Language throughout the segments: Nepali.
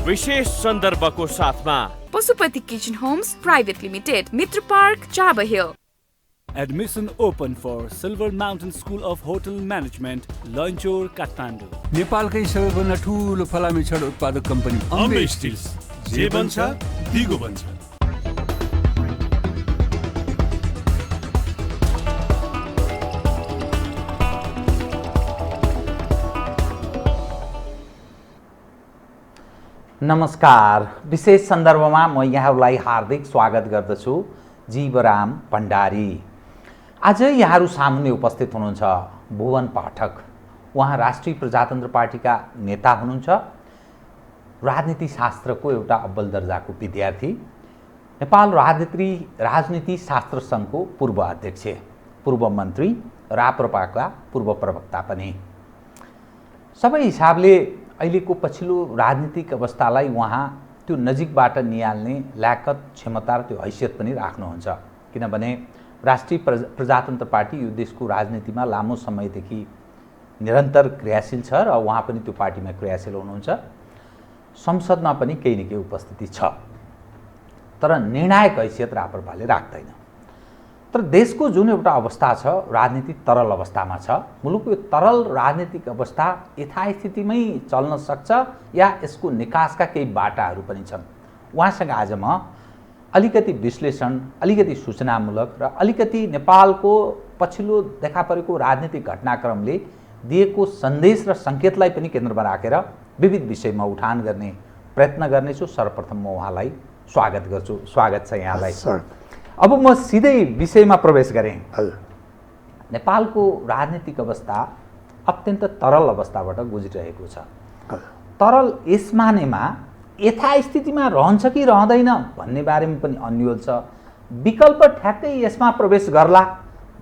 विशेष सन्दर्भको साथमा Pashupati Kitchen Homes Private Limited, Mitra Park, Chabahil. Admission open for Silver Mountain School of Hotel Management, Lanchor, Kathmandu. नेपालकै सबैभन्दा ठुलो फलामे छड उत्पादक कम्पनी अम्बे स्टिल्स, जे बन्छ दिगो बन्छ। नमस्कार। विशेष सन्दर्भमा म यहाँहरूलाई हार्दिक स्वागत गर्दछु। जीवराम भण्डारी। आज यहाँहरू सामुन्ने उपस्थित हुनुहुन्छ भुवन पाठक। उहाँ राष्ट्रिय प्रजातन्त्र पार्टीका नेता हुनुहुन्छ, राजनीति शास्त्रको एउटा अब्बल दर्जाको विद्यार्थी, नेपाल राजनीति शास्त्र सङ्घको पूर्व अध्यक्ष, पूर्व मन्त्री, राप्रपाका पूर्व प्रवक्ता पनि। सबै हिसाबले अहिलेको पछिल्लो राजनीतिक अवस्थालाई उहाँ त्यो नजिकबाट निहाल्ने ल्याकत, क्षमता र त्यो हैसियत पनि राख्नुहुन्छ। किनभने राष्ट्रिय प्रजातन्त्र पार्टी यो देशको राजनीतिमा लामो समयदेखि निरन्तर क्रियाशील छ र उहाँ पनि त्यो पार्टीमा क्रियाशील हुनुहुन्छ। संसदमा पनि केही न केही उपस्थिति छ, तर निर्णायक हैसियत राप्रपाले राख्दैन। तर देशको जुन एउटा अवस्था छ, राजनीति तरल अवस्थामा छ। मुलुकको यो तरल राजनीतिक अवस्था यथास्थितिमै चल्न सक्छ या यसको निकासका केही बाटाहरू पनि छन्। उहाँसँग आज म अलिकति विश्लेषण, अलिकति सूचनामूलक र अलिकति नेपालको पछिल्लो देखा परेको राजनीतिक घटनाक्रमले दिएको सन्देश र सङ्केतलाई पनि केन्द्रमा राखेर विविध विषयमा उठान गर्ने प्रयत्न गर्नेछु। सर्वप्रथम म उहाँलाई स्वागत गर्छु। स्वागत छ यहाँलाई। अब म सिधै विषयमा प्रवेश गरेँ। नेपालको राजनीतिक अवस्था अत्यन्त तरल अवस्थाबाट गुज्रिरहेको छ। तरल यस मानेमा यथास्थितिमा रहन्छ कि रहँदैन भन्ने बारेमा पनि अन्यल छ। विकल्प ठ्याक्कै यसमा प्रवेश गर्ला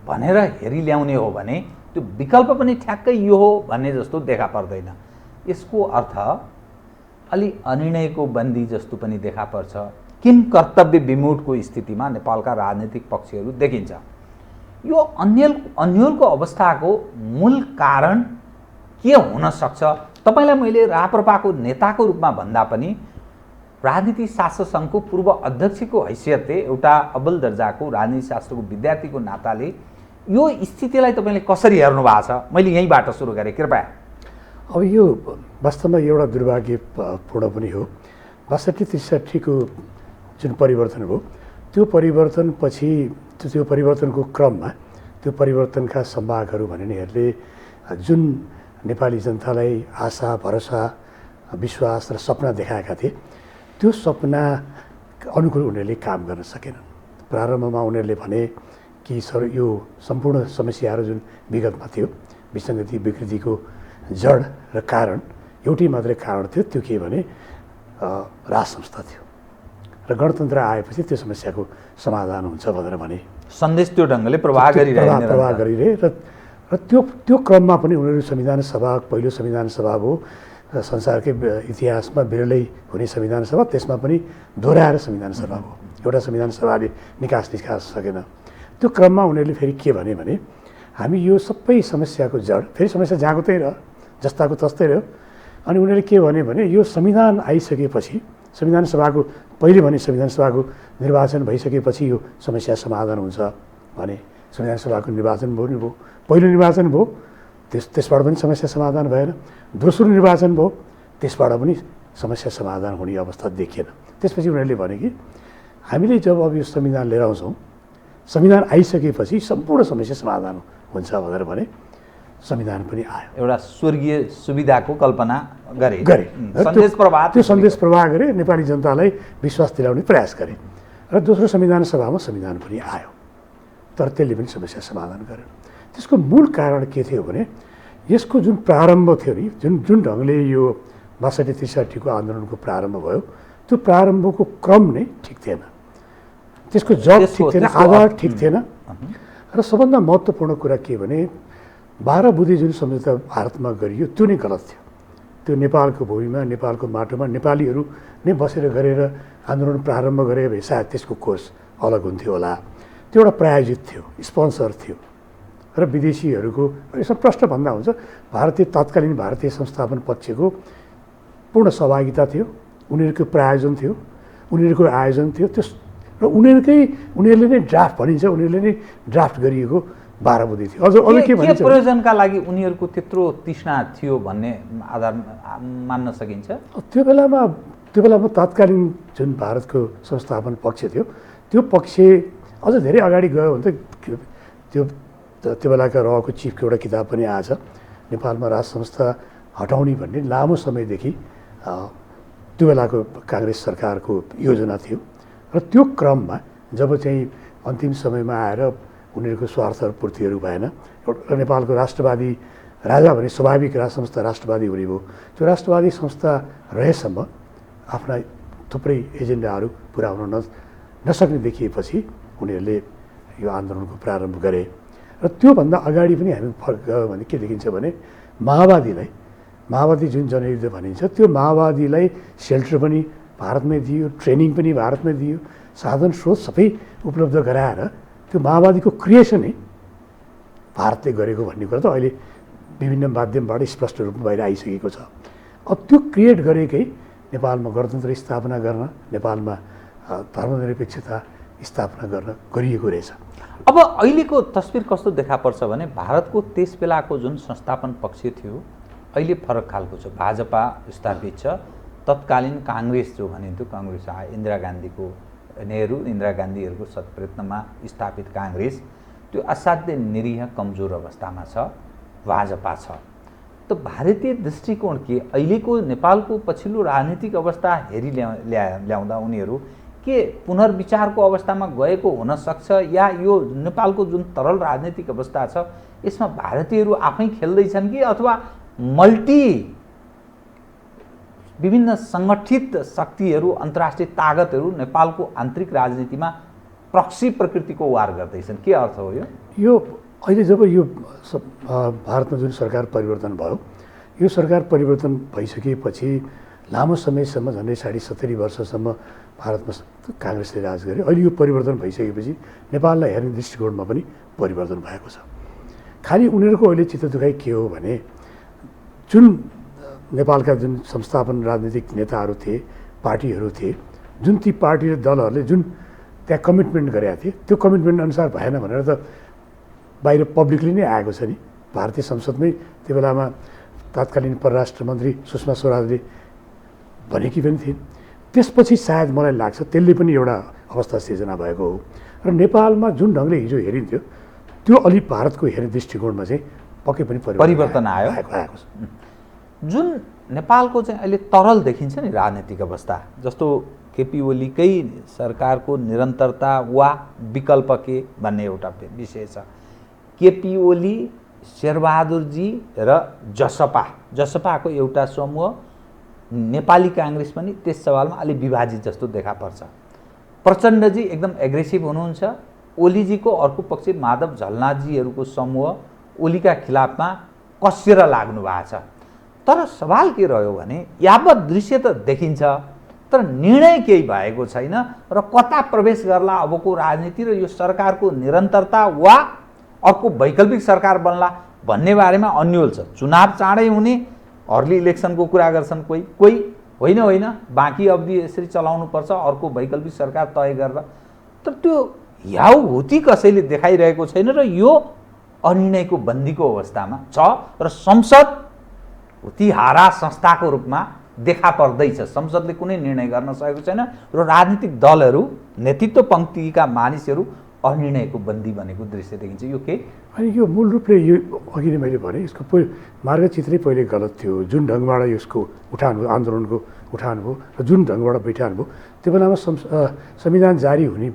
भनेर हेरी ल्याउने हो भने त्यो विकल्प पनि ठ्याक्कै यो हो भन्ने जस्तो देखा पर्दैन। यसको अर्थ अलि अनिर्णयको बन्दी जस्तो पनि देखा पर्छ। किन कर्तव्य विमूढको स्थितिमा नेपालका राजनीतिक पक्षहरू देखिन्छ। यो अन्यलको अवस्थाको मूल कारण के हुन सक्छ? तपाईलाई मैले राप्रपाको नेताको रूपमा भन्दा पनि राजनीति शास्त्र सङ्घको पूर्व अध्यक्षको हैसियतले, एउटा अब्बल दर्जाको राजनीति शास्त्रको विद्यार्थीको नाताले यो स्थितिलाई तपाईँले कसरी हेर्नु भएको छ? मैले यहीँबाट सुरु गरेँ, कृपया। अब यो वास्तवमा एउटा दुर्भाग्यपूर्ण पनि हो। 62-63को जुन परिवर्तन हो, त्यो परिवर्तनपछि, त्यो परिवर्तनको क्रममा त्यो परिवर्तनका सम्वाहकहरू भन्नेहरूले जुन नेपाली जनतालाई आशा, भरोसा, विश्वास र सपना देखाएका थिए, त्यो सपना अनुकूल उनीहरूले काम गर्न सकेनन्। प्रारम्भमा उनीहरूले भने कि सर यो सम्पूर्ण समस्याहरू जुन विगतमा थियो, विसङ्गति विकृतिको जड र कारण एउटै मात्रै कारण थियो, त्यो के भने राज संस्था थियो र गणतन्त्र आएपछि त्यो समस्याको समाधान हुन्छ भनेर भने सन्देश त्यो ढङ्गले प्रवाह गरिरहे र त्यो क्रममा पनि उनीहरू संविधान सभा, पहिलो संविधान सभा हो संसारकै इतिहासमा बिरलै हुने संविधान सभा, त्यसमा पनि दोहोऱ्याएर संविधान सभा हो। एउटा संविधान सभाले निकास सकेन। त्यो क्रममा उनीहरूले फेरि के भने हामी यो सबै समस्याको जड, फेरि समस्या जहाँको त्यही रह्यो, जस्ताको तस्तै रह्यो। अनि उनीहरूले के भने यो संविधान आइसकेपछि, संविधान सभाको पहिले भने संविधान सभाको निर्वाचन भइसकेपछि यो समस्या समाधान हुन्छ भने संविधान सभाको निर्वाचन भयो, पहिलो निर्वाचन भयो, त्यसबाट पनि समस्या समाधान भएन। दोस्रो निर्वाचन भयो, त्यसबाट पनि समस्या समाधान हुने अवस्था देखिएन। त्यसपछि उनीहरूले भने कि हामीले जब अब यो संविधान लिएर आउँछौँ, संविधान आइसकेपछि सम्पूर्ण समस्या समाधान हुन्छ भनेर भने संविधान पनि आयो। एउटा स्वर्गीय सुविधाको कल्पना गरे, त्यो सन्देश प्रवाह गरे, नेपाली जनतालाई विश्वास दिलाउने प्रयास गरे र दोस्रो संविधान सभामा संविधान पनि आयो। तर त्यसले पनि समस्या समाधान गरेन। त्यसको मूल कारण के थियो भने यसको जुन प्रारम्भ थियो नि, जुन ढङ्गले यो 62-63को आन्दोलनको प्रारम्भ भयो, त्यो प्रारम्भको क्रम नै ठिक थिएन। त्यसको जड ठिक थिएन, आधार ठिक थिएन। र सबभन्दा महत्त्वपूर्ण कुरा के भने 12 बुँदे जुन सम्झौता भारतमा गरियो त्यो नै गलत थियो। त्यो नेपालको भूमिमा, नेपालको माटोमा नेपालीहरू नै बसेर गरेर आन्दोलन प्रारम्भ गरे भए सायद त्यसको कोर्स अलग हुन्थ्यो होला। त्यो एउटा प्रायोजित थियो, स्पोन्सर थियो र विदेशीहरूको यसमा प्रश्न भन्दा हुन्छ। तत्कालीन भारतीय संस्थापन पक्षको पूर्ण सहभागिता थियो उनीहरूको प्रायोजन थियो, उनीहरूको आयोजन थियो, त्यस र उनीहरूले नै ड्राफ्ट भनिन्छ, उनीहरूले नै ड्राफ्ट गरिएको 12 बुँदे थियो। अझ के भनिन्छ, प्रयोजनका लागि उनीहरूको त्यत्रो तृष्णा थियो भन्ने आधार मान्न सकिन्छ? त्यो बेलामा तत्कालीन जुन भारतको संस्थापन पक्ष थियो, त्यो पक्ष अझ धेरै अगाडि गयो भने त त्यो बेलाका रहको चिफको एउटा किताब पनि आएछ, नेपालमा राज संस्था हटाउने भन्ने लामो समयदेखि त्यो बेलाको काङ्ग्रेस सरकारको योजना थियो। र त्यो क्रममा जब चाहिँ अन्तिम समयमा आएर उनीहरूको स्वार्थ पूर्तिहरू भएन, एउटा नेपालको राष्ट्रवादी राजा भने स्वाभाविक राज संस्था राष्ट्रवादी हुने भयो। त्यो राष्ट्रवादी संस्था रहेसम्म आफ्ना थुप्रै एजेन्डाहरू पुरा हुन नसक्ने देखिएपछि उनीहरूले यो आन्दोलनको प्रारम्भ गरे। र त्योभन्दा अगाडि पनि हामी गयो भने के देखिन्छ भने माओवादी जुन जनयुद्ध भनिन्छ, त्यो माओवादीलाई सेल्टर पनि भारतमै दियो, ट्रेनिङ पनि भारतमै दियो, साधन स्रोत सबै उपलब्ध गराएर त्यो माओवादीको क्रिएसनै भारतले गरेको भन्ने कुरा त अहिले विभिन्न माध्यमबाट स्पष्ट रूपमा बाहिर आइसकेको छ। अब त्यो क्रिएट गरेकै नेपालमा गणतन्त्र स्थापना गर्न, नेपालमा धर्मनिरपेक्षता स्थापना गर्न गरिएको रहेछ। अब अहिलेको तस्बिर कस्तो देखा पर्छ भने भारतको त्यस बेलाको जुन संस्थापन पक्ष थियो अहिले फरक खालको छ। भाजपा स्थापित छ, तत्कालीन काङ्ग्रेस जो भनिन्थ्यो, काङ्ग्रेस नेहरू इन्दिरा गान्धीहरूको सत्प्रयत्नमा स्थापित काङ्ग्रेस त्यो असाध्य निरीह कमजोर अवस्थामा छ, भाजपा छ। त भारतीय दृष्टिकोण के अहिलेको नेपालको पछिल्लो राजनीतिक अवस्था ल्याउँदा उनीहरू के पुनर्विचारको अवस्थामा गएको हुन सक्छ, या यो नेपालको जुन तरल राजनीतिक अवस्था छ यसमा भारतीयहरू आफै खेल्दैछन् कि अथवा विभिन्न सङ्गठित शक्तिहरू, अन्तर्राष्ट्रिय तागतहरू नेपालको आन्तरिक राजनीतिमा प्रक्सी प्रकृतिको वार गर्दैछन्? के अर्थ हो यो? अहिले जब यो भारतमा जुन सरकार परिवर्तन भयो, यो सरकार परिवर्तन भइसकेपछि लामो समयसम्म झन्डै 70 वर्षसम्म भारतमा काङ्ग्रेसले राज गर्यो। अहिले यो परिवर्तन भइसकेपछि नेपाललाई हेर्ने दृष्टिकोणमा पनि परिवर्तन भएको छ। खालि उनीहरूको अहिले चित्त दुखाइ के हो भने जुन नेपालका जुन संस्थापन राजनीतिक नेताहरू थिए, पार्टीहरू थिए, जुन ती पार्टी र दलहरूले जुन त्यहाँ कमिटमेन्ट गरेका थिए त्यो कमिटमेन्ट अनुसार भएन भनेर त बाहिर पब्लिकली नै आएको छ नि। भारतीय संसदमै त्यो बेलामा तत्कालीन परराष्ट्र मन्त्री सुषमा स्वराजले भनेकी पनि थिइन्। त्यसपछि सायद मलाई लाग्छ त्यसले पनि एउटा अवस्था सिर्जना भएको हो। र नेपालमा जुन ढङ्गले हिजो हेरिन्थ्यो त्यो अलि भारतको हेर्ने दृष्टिकोणमा चाहिँ पक्कै पनि परिवर्तन आएको छ। जुन नेपालको चाहिँ अहिले तरल देखिन्छ नि राजनीतिक अवस्था, जस्तो केपी ओलीकै सरकारको निरन्तरता वा विकल्प के भन्ने एउटा विषय छ। केपी ओली, शेरबहादुरजी र जसपाको एउटा समूह, नेपाली काङ्ग्रेस पनि त्यस सवालमा अलि विभाजित जस्तो देखा पर्छ। प्रचण्डजी एकदम एग्रेसिभ हुनुहुन्छ, ओलीजीको अर्को पक्ष माधव झलनाथजीहरूको समूह ओलीका खिलाफमा कसिएर लाग्नु भएको छ। तर सवाल के रह्यो भने यावत दृश्य त देखिन्छ तर निर्णय केही भएको छैन र कता प्रवेश गर्ला अबको राजनीति र यो सरकारको निरन्तरता वा अर्को वैकल्पिक सरकार बन्ला भन्ने बारेमा अन्यल छ। चुनाव चाँडै हुने, अर्ली इलेक्सनको कुरा गर्छन् कोही होइन बाँकी अवधि यसरी चलाउनुपर्छ, अर्को वैकल्पिक सरकार तय गरेर। तर त्यो ह्याउहुती कसैले देखाइरहेको छैन र यो अनिर्णयको बन्दीको अवस्थामा छ र संसद ती हारा संस्थाको रूपमा देखा पर्दैछ। संसदले कुनै निर्णय गर्न सकेको छैन र राजनीतिक दलहरू, नेतृत्व पङ्क्तिका मानिसहरू अनिर्णयको बन्दी बनेको दृश्य देखिन्छ। यो के? अनि यो मूल रूपले यो अघि नै मैले भने यसको मार्गचित्रै पहिले गलत थियो। जुन ढङ्गबाट यसको आन्दोलनको उठान भयो र जुन ढङ्गबाट बैठान भयो, त्यो बेलामा संविधान जारी हुने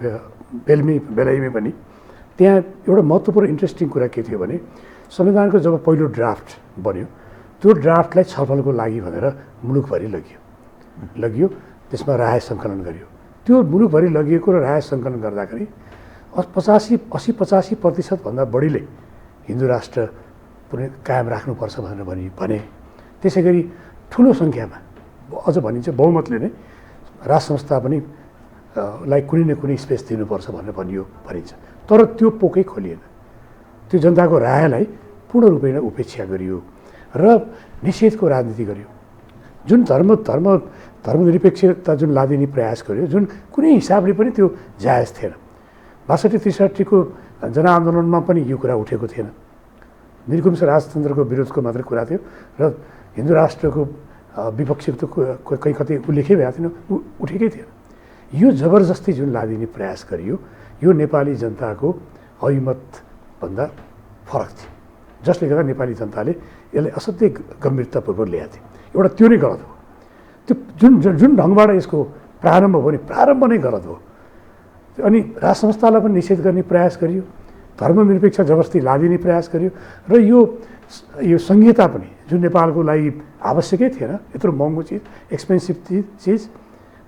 बेलामै पनि त्यहाँ एउटा महत्त्वपूर्ण इन्ट्रेस्टिङ कुरा के थियो भने संविधानको जब पहिलो ड्राफ्ट बन्यो त्यो ड्राफ्टलाई छलफलको लागि भनेर मुलुकभरि लगियो, त्यसमा राय सङ्कलन गरियो। त्यो मुलुकभरि लगिएको र राय सङ्कलन गर्दाखेरि 80-85% भन्दा बढीले हिन्दू राष्ट्र पुनः कायम राख्नुपर्छ भनेर भने। त्यसै गरी ठुलो सङ्ख्यामा अझ भनिन्छ बहुमतले नै राज संस्था पनि लाई कुनै न कुनै स्पेस दिनुपर्छ भनेर भनिन्छ। तर त्यो पोकै खोलिएन। त्यो जनताको रायलाई पूर्ण रूपमा उपेक्षा गरियो र निषेधको राजनीति गरियो। जुन धर्मनिरपेक्षता जुन लादिने प्रयास गर्यो, जुन कुनै हिसाबले पनि त्यो जायज थिएन। 62-63को जनआन्दोलनमा पनि यो कुरा उठेको थिएन। निरकुम्स राजतन्त्रको विरोधको मात्रै कुरा थियो र हिन्दू राष्ट्रको विपक्षी त कहीँ कतै उल्लेखै भएको थिएन, उठेकै थिएन। यो जबरजस्ती जुन लादिने प्रयास गरियो, यो नेपाली जनताको अभिमतभन्दा फरक थियो, जसले गर्दा नेपाली जनताले यसलाई असाध्यै गम्भीरतापूर्वक ल्याएको थियो। एउटा त्यो नै गलत हो। त्यो जुन ढङ्गबाट यसको प्रारम्भ भयो नि, प्रारम्भ नै गलत हो। अनि राज संस्थालाई पनि निषेध गर्ने प्रयास गरियो, धर्मनिरपेक्ष जबरजस्ती लादिने प्रयास गरियो र यो संहिता पनि जुन नेपालको लागि आवश्यकै थिएन, यत्रो महँगो चिज, एक्सपेन्सिभ चिज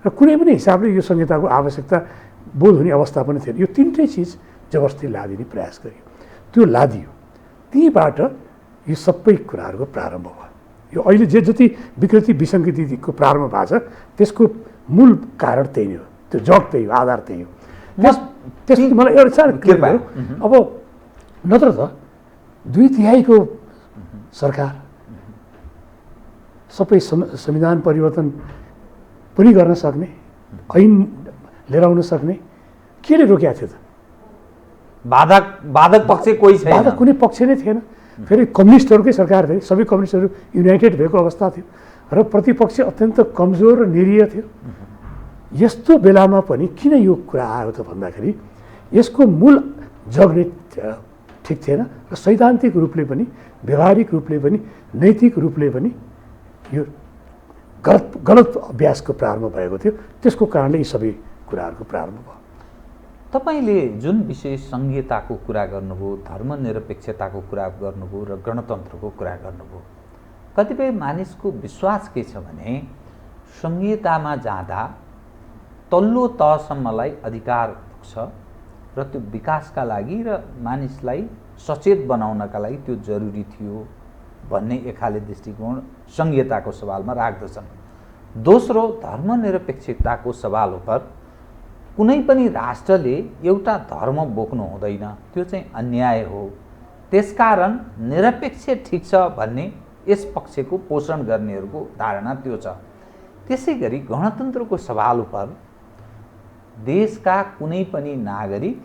र कुनै पनि हिसाबले यो संहिताको आवश्यकता बोध हुने अवस्था पनि थिएन। यो तिनटै चिज जबरजस्ती लादिने प्रयास गरियो, त्यो लादियो। त्यहीबाट यो सबै कुराहरूको प्रारम्भ भयो। यो अहिले जे जति विकृति विसङ्गतिको प्रारम्भ भएको छ त्यसको मूल कारण त्यही नै हो, त्यो जग त्यही हो, आधार त्यही हो। त्यसपछि मलाई एउटा सानो क्लियर भयो। अब नत्र त 2/3 सरकार सबै संविधान परिवर्तन पनि गर्न सक्ने, ऐन लिएर आउन सक्ने केले रोकेको थियो त? बाधक पक्ष कोही छैन, बाधक कुनै पक्ष नै थिएन। फेरि कम्युनिस्टहरूकै सरकार थियो, सबै कम्युनिस्टहरू युनाइटेड भएको अवस्था थियो र प्रतिपक्ष अत्यन्त कमजोर र निरीह थियो। यस्तो बेलामा पनि किन यो कुरा आयो त भन्दाखेरि यसको मूल जग नै ठिक थिएन र सैद्धान्तिक रूपले पनि, व्यवहारिक रूपले पनि, नैतिक रूपले पनि यो गलत अभ्यासको प्रारम्भ भएको थियो। त्यसको कारणले यी सबै कुराहरूको प्रारम्भ भयो। तपाईँले जुन विषय संहिताको कुरा गर्नुभयो, धर्मनिरपेक्षताको कुरा गर्नुभयो र गणतन्त्रको कुरा गर्नुभयो, कतिपय मानिसको विश्वास के छ भने संहितामा जाँदा तल्लो तहसम्मलाई अधिकार पुग्छ र त्यो विकासका लागि र मानिसलाई सचेत बनाउनका लागि त्यो जरुरी थियो भन्ने एकाले दृष्टिकोण संहिताको सवालमा राख्दछन्। दोस्रो, धर्मनिरपेक्षताको सवाल उप कुनै पनि राष्ट्रले एउटा धर्म बोक्नु हुँदैन, त्यो चाहिँ अन्याय हो। त्यसकारण निरपेक्ष ठिक छ भन्ने यस पक्षको पोषण गर्नेहरूको धारणा त्यो छ। त्यसै गरी गणतन्त्रको सवाल उप देशका कुनै पनि नागरिक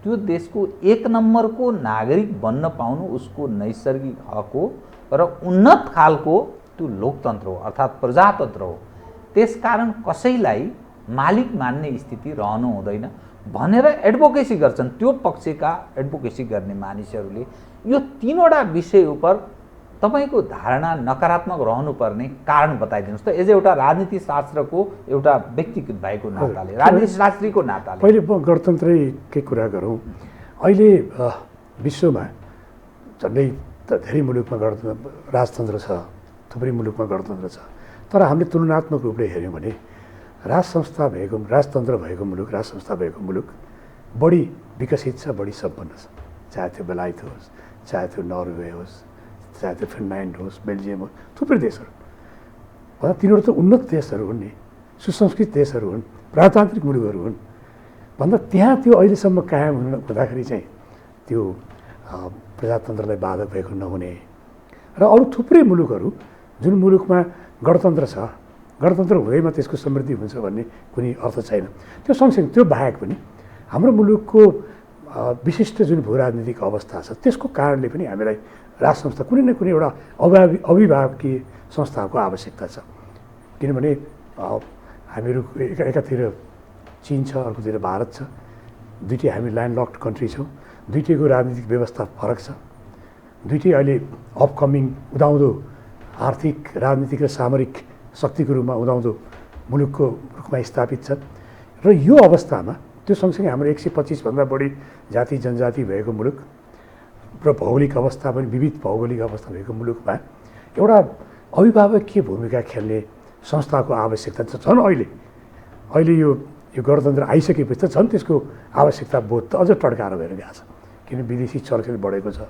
त्यो देशको 1 नम्बरको नागरिक बन्न पाउनु उसको नैसर्गिक हक हो र उन्नत खालको त्यो लोकतन्त्र हो, अर्थात् प्रजातन्त्र हो। त्यसकारण कसैलाई मालिक मान्ने स्थिति रहनु हुँदैन भनेर एडभोकेसी गर्छन् त्यो पक्षका एडभोकेसी गर्ने मानिसहरूले। यो तीनवटा विषय उप तपाईको धारणा नकारात्मक रहनुपर्ने कारण बताइदिनुहोस् त, एज एउटा राजनीति शास्त्रको एउटा व्यक्तिगत भएको नाताले, राजनीति शास्त्रीको नाताले। पहिले गणतन्त्रकै कुरा गरौँ। अहिले विश्वमा झन्डै धेरै मुलुकमा राजतन्त्र छ, थुप्रै मुलुकमा गणतन्त्र छ। तर हामीले तुलनात्मक रूपले हेऱ्यौँ भने राज संस्था भएको, राजतन्त्र भएको मुलुक, राज संस्था भएको मुलुक बढी विकसित छ, बढी सम्पन्न छ। चाहे त्यो बेलायत होस्, चाहे त्यो नर्वे होस्, चाहे त्यो फिनल्यान्ड होस्, बेल्जियम होस्, थुप्रै देशहरू। भन्दा तिनीहरू त उन्नत देशहरू हुन् नि, सुसंस्कृत देशहरू हुन्, प्रजातान्त्रिक मुलुकहरू हुन्। भन्दा त्यहाँ त्यो अहिलेसम्म कायम हुँदाखेरि चाहिँ त्यो प्रजातन्त्रलाई बाधक भएको नहुने र अरू थुप्रै मुलुकहरू जुन मुलुकमा गणतन्त्र छ, गणतन्त्र हुँदैमा त्यसको समृद्धि हुन्छ भन्ने कुनै अर्थ छैन। त्यो सँगसँगै त्यो बाहेक पनि हाम्रो मुलुकको विशिष्ट जुन भू राजनीतिक अवस्था छ त्यसको कारणले पनि हामीलाई राज संस्था कुनै न कुनै एउटा अभिभावकीय संस्थाको आवश्यकता छ। किनभने हामीहरू एकातिर चीन छ, अर्कोतिर भारत छ, दुइटै हामी ल्यान्डलक्ड कन्ट्री छौँ, दुइटैको राजनीतिक व्यवस्था फरक छ, दुइटै अहिले अपकमिङ उदाउँदो आर्थिक, राजनीतिक र सामरिक शक्तिको रूपमा उदाउँदो मुलुकको रूपमा स्थापित छन्। र यो अवस्थामा त्यो सँगसँगै हाम्रो 125 भन्दा बढी जाति जनजाति भएको मुलुक र भौगोलिक अवस्था पनि विविध भौगोलिक अवस्था भएको मुलुकमा एउटा अभिभावकीय भूमिका खेल्ने संस्थाको आवश्यकता छ। झन् अहिले यो गणतन्त्र आइसकेपछि त झन् त्यसको आवश्यकता बोध त अझ टड्काएर भएर गएको छ, किन विदेशी चलखेल बढेको छ।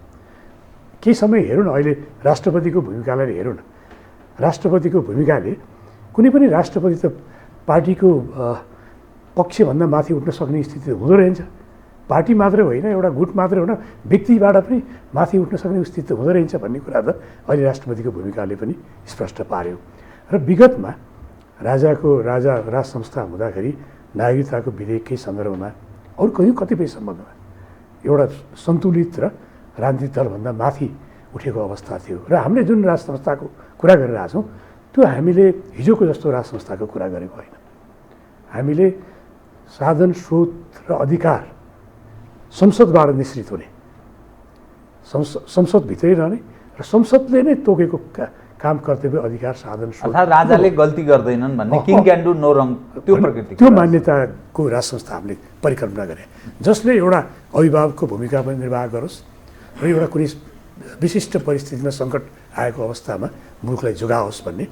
केही समय हेरौँ न, अहिले राष्ट्रपतिको भूमिकालाई हेरौँ न। राष्ट्रपतिको भूमिकाले कुनै पनि राष्ट्रपति त पार्टीको पक्षभन्दा माथि उठ्न सक्ने स्थिति हुँदो रहेछ। पार्टी मात्रै होइन, एउटा गुट मात्रै होइन, व्यक्तिबाट पनि माथि उठ्न सक्ने स्थिति हुँदो रहेछ भन्ने कुरा त अहिले राष्ट्रपतिको भूमिकाले पनि स्पष्ट पार्यो। र विगतमा राज संस्था हुँदाखेरि नागरिकताको विधेयककै सन्दर्भमा अरू कतिपय सम्बन्धमा एउटा सन्तुलित र राजनीतिक दलभन्दा माथि उठेको अवस्था थियो र हामीले जुन राज संस्थाको कुरा गरिरहेका छौँ त्यो हामीले हिजोको जस्तो राज संस्थाको कुरा गरेको होइन। हामीले साधन स्रोत र अधिकार संसदबाट निश्चित हुने, संसदभित्रै रहने र संसदले नै तोकेको काम कर्तव्य अधिकार साधन स्रोत अर्थात् राजाले गल्ती गर्दैनन् भन्ने किङ क्यान डु नो रङ त्यो प्रकृति त्यो मान्यताको राज संस्था हामीले परिकल्पना गरे जसले एउटा अभिभावकको भूमिका पनि निर्वाह गरोस् र एउटा कुनै विशिष्ट परिस्थितिमा सङ्कट आएको अवस्थामा मुलुकलाई जोगाओस् भन्ने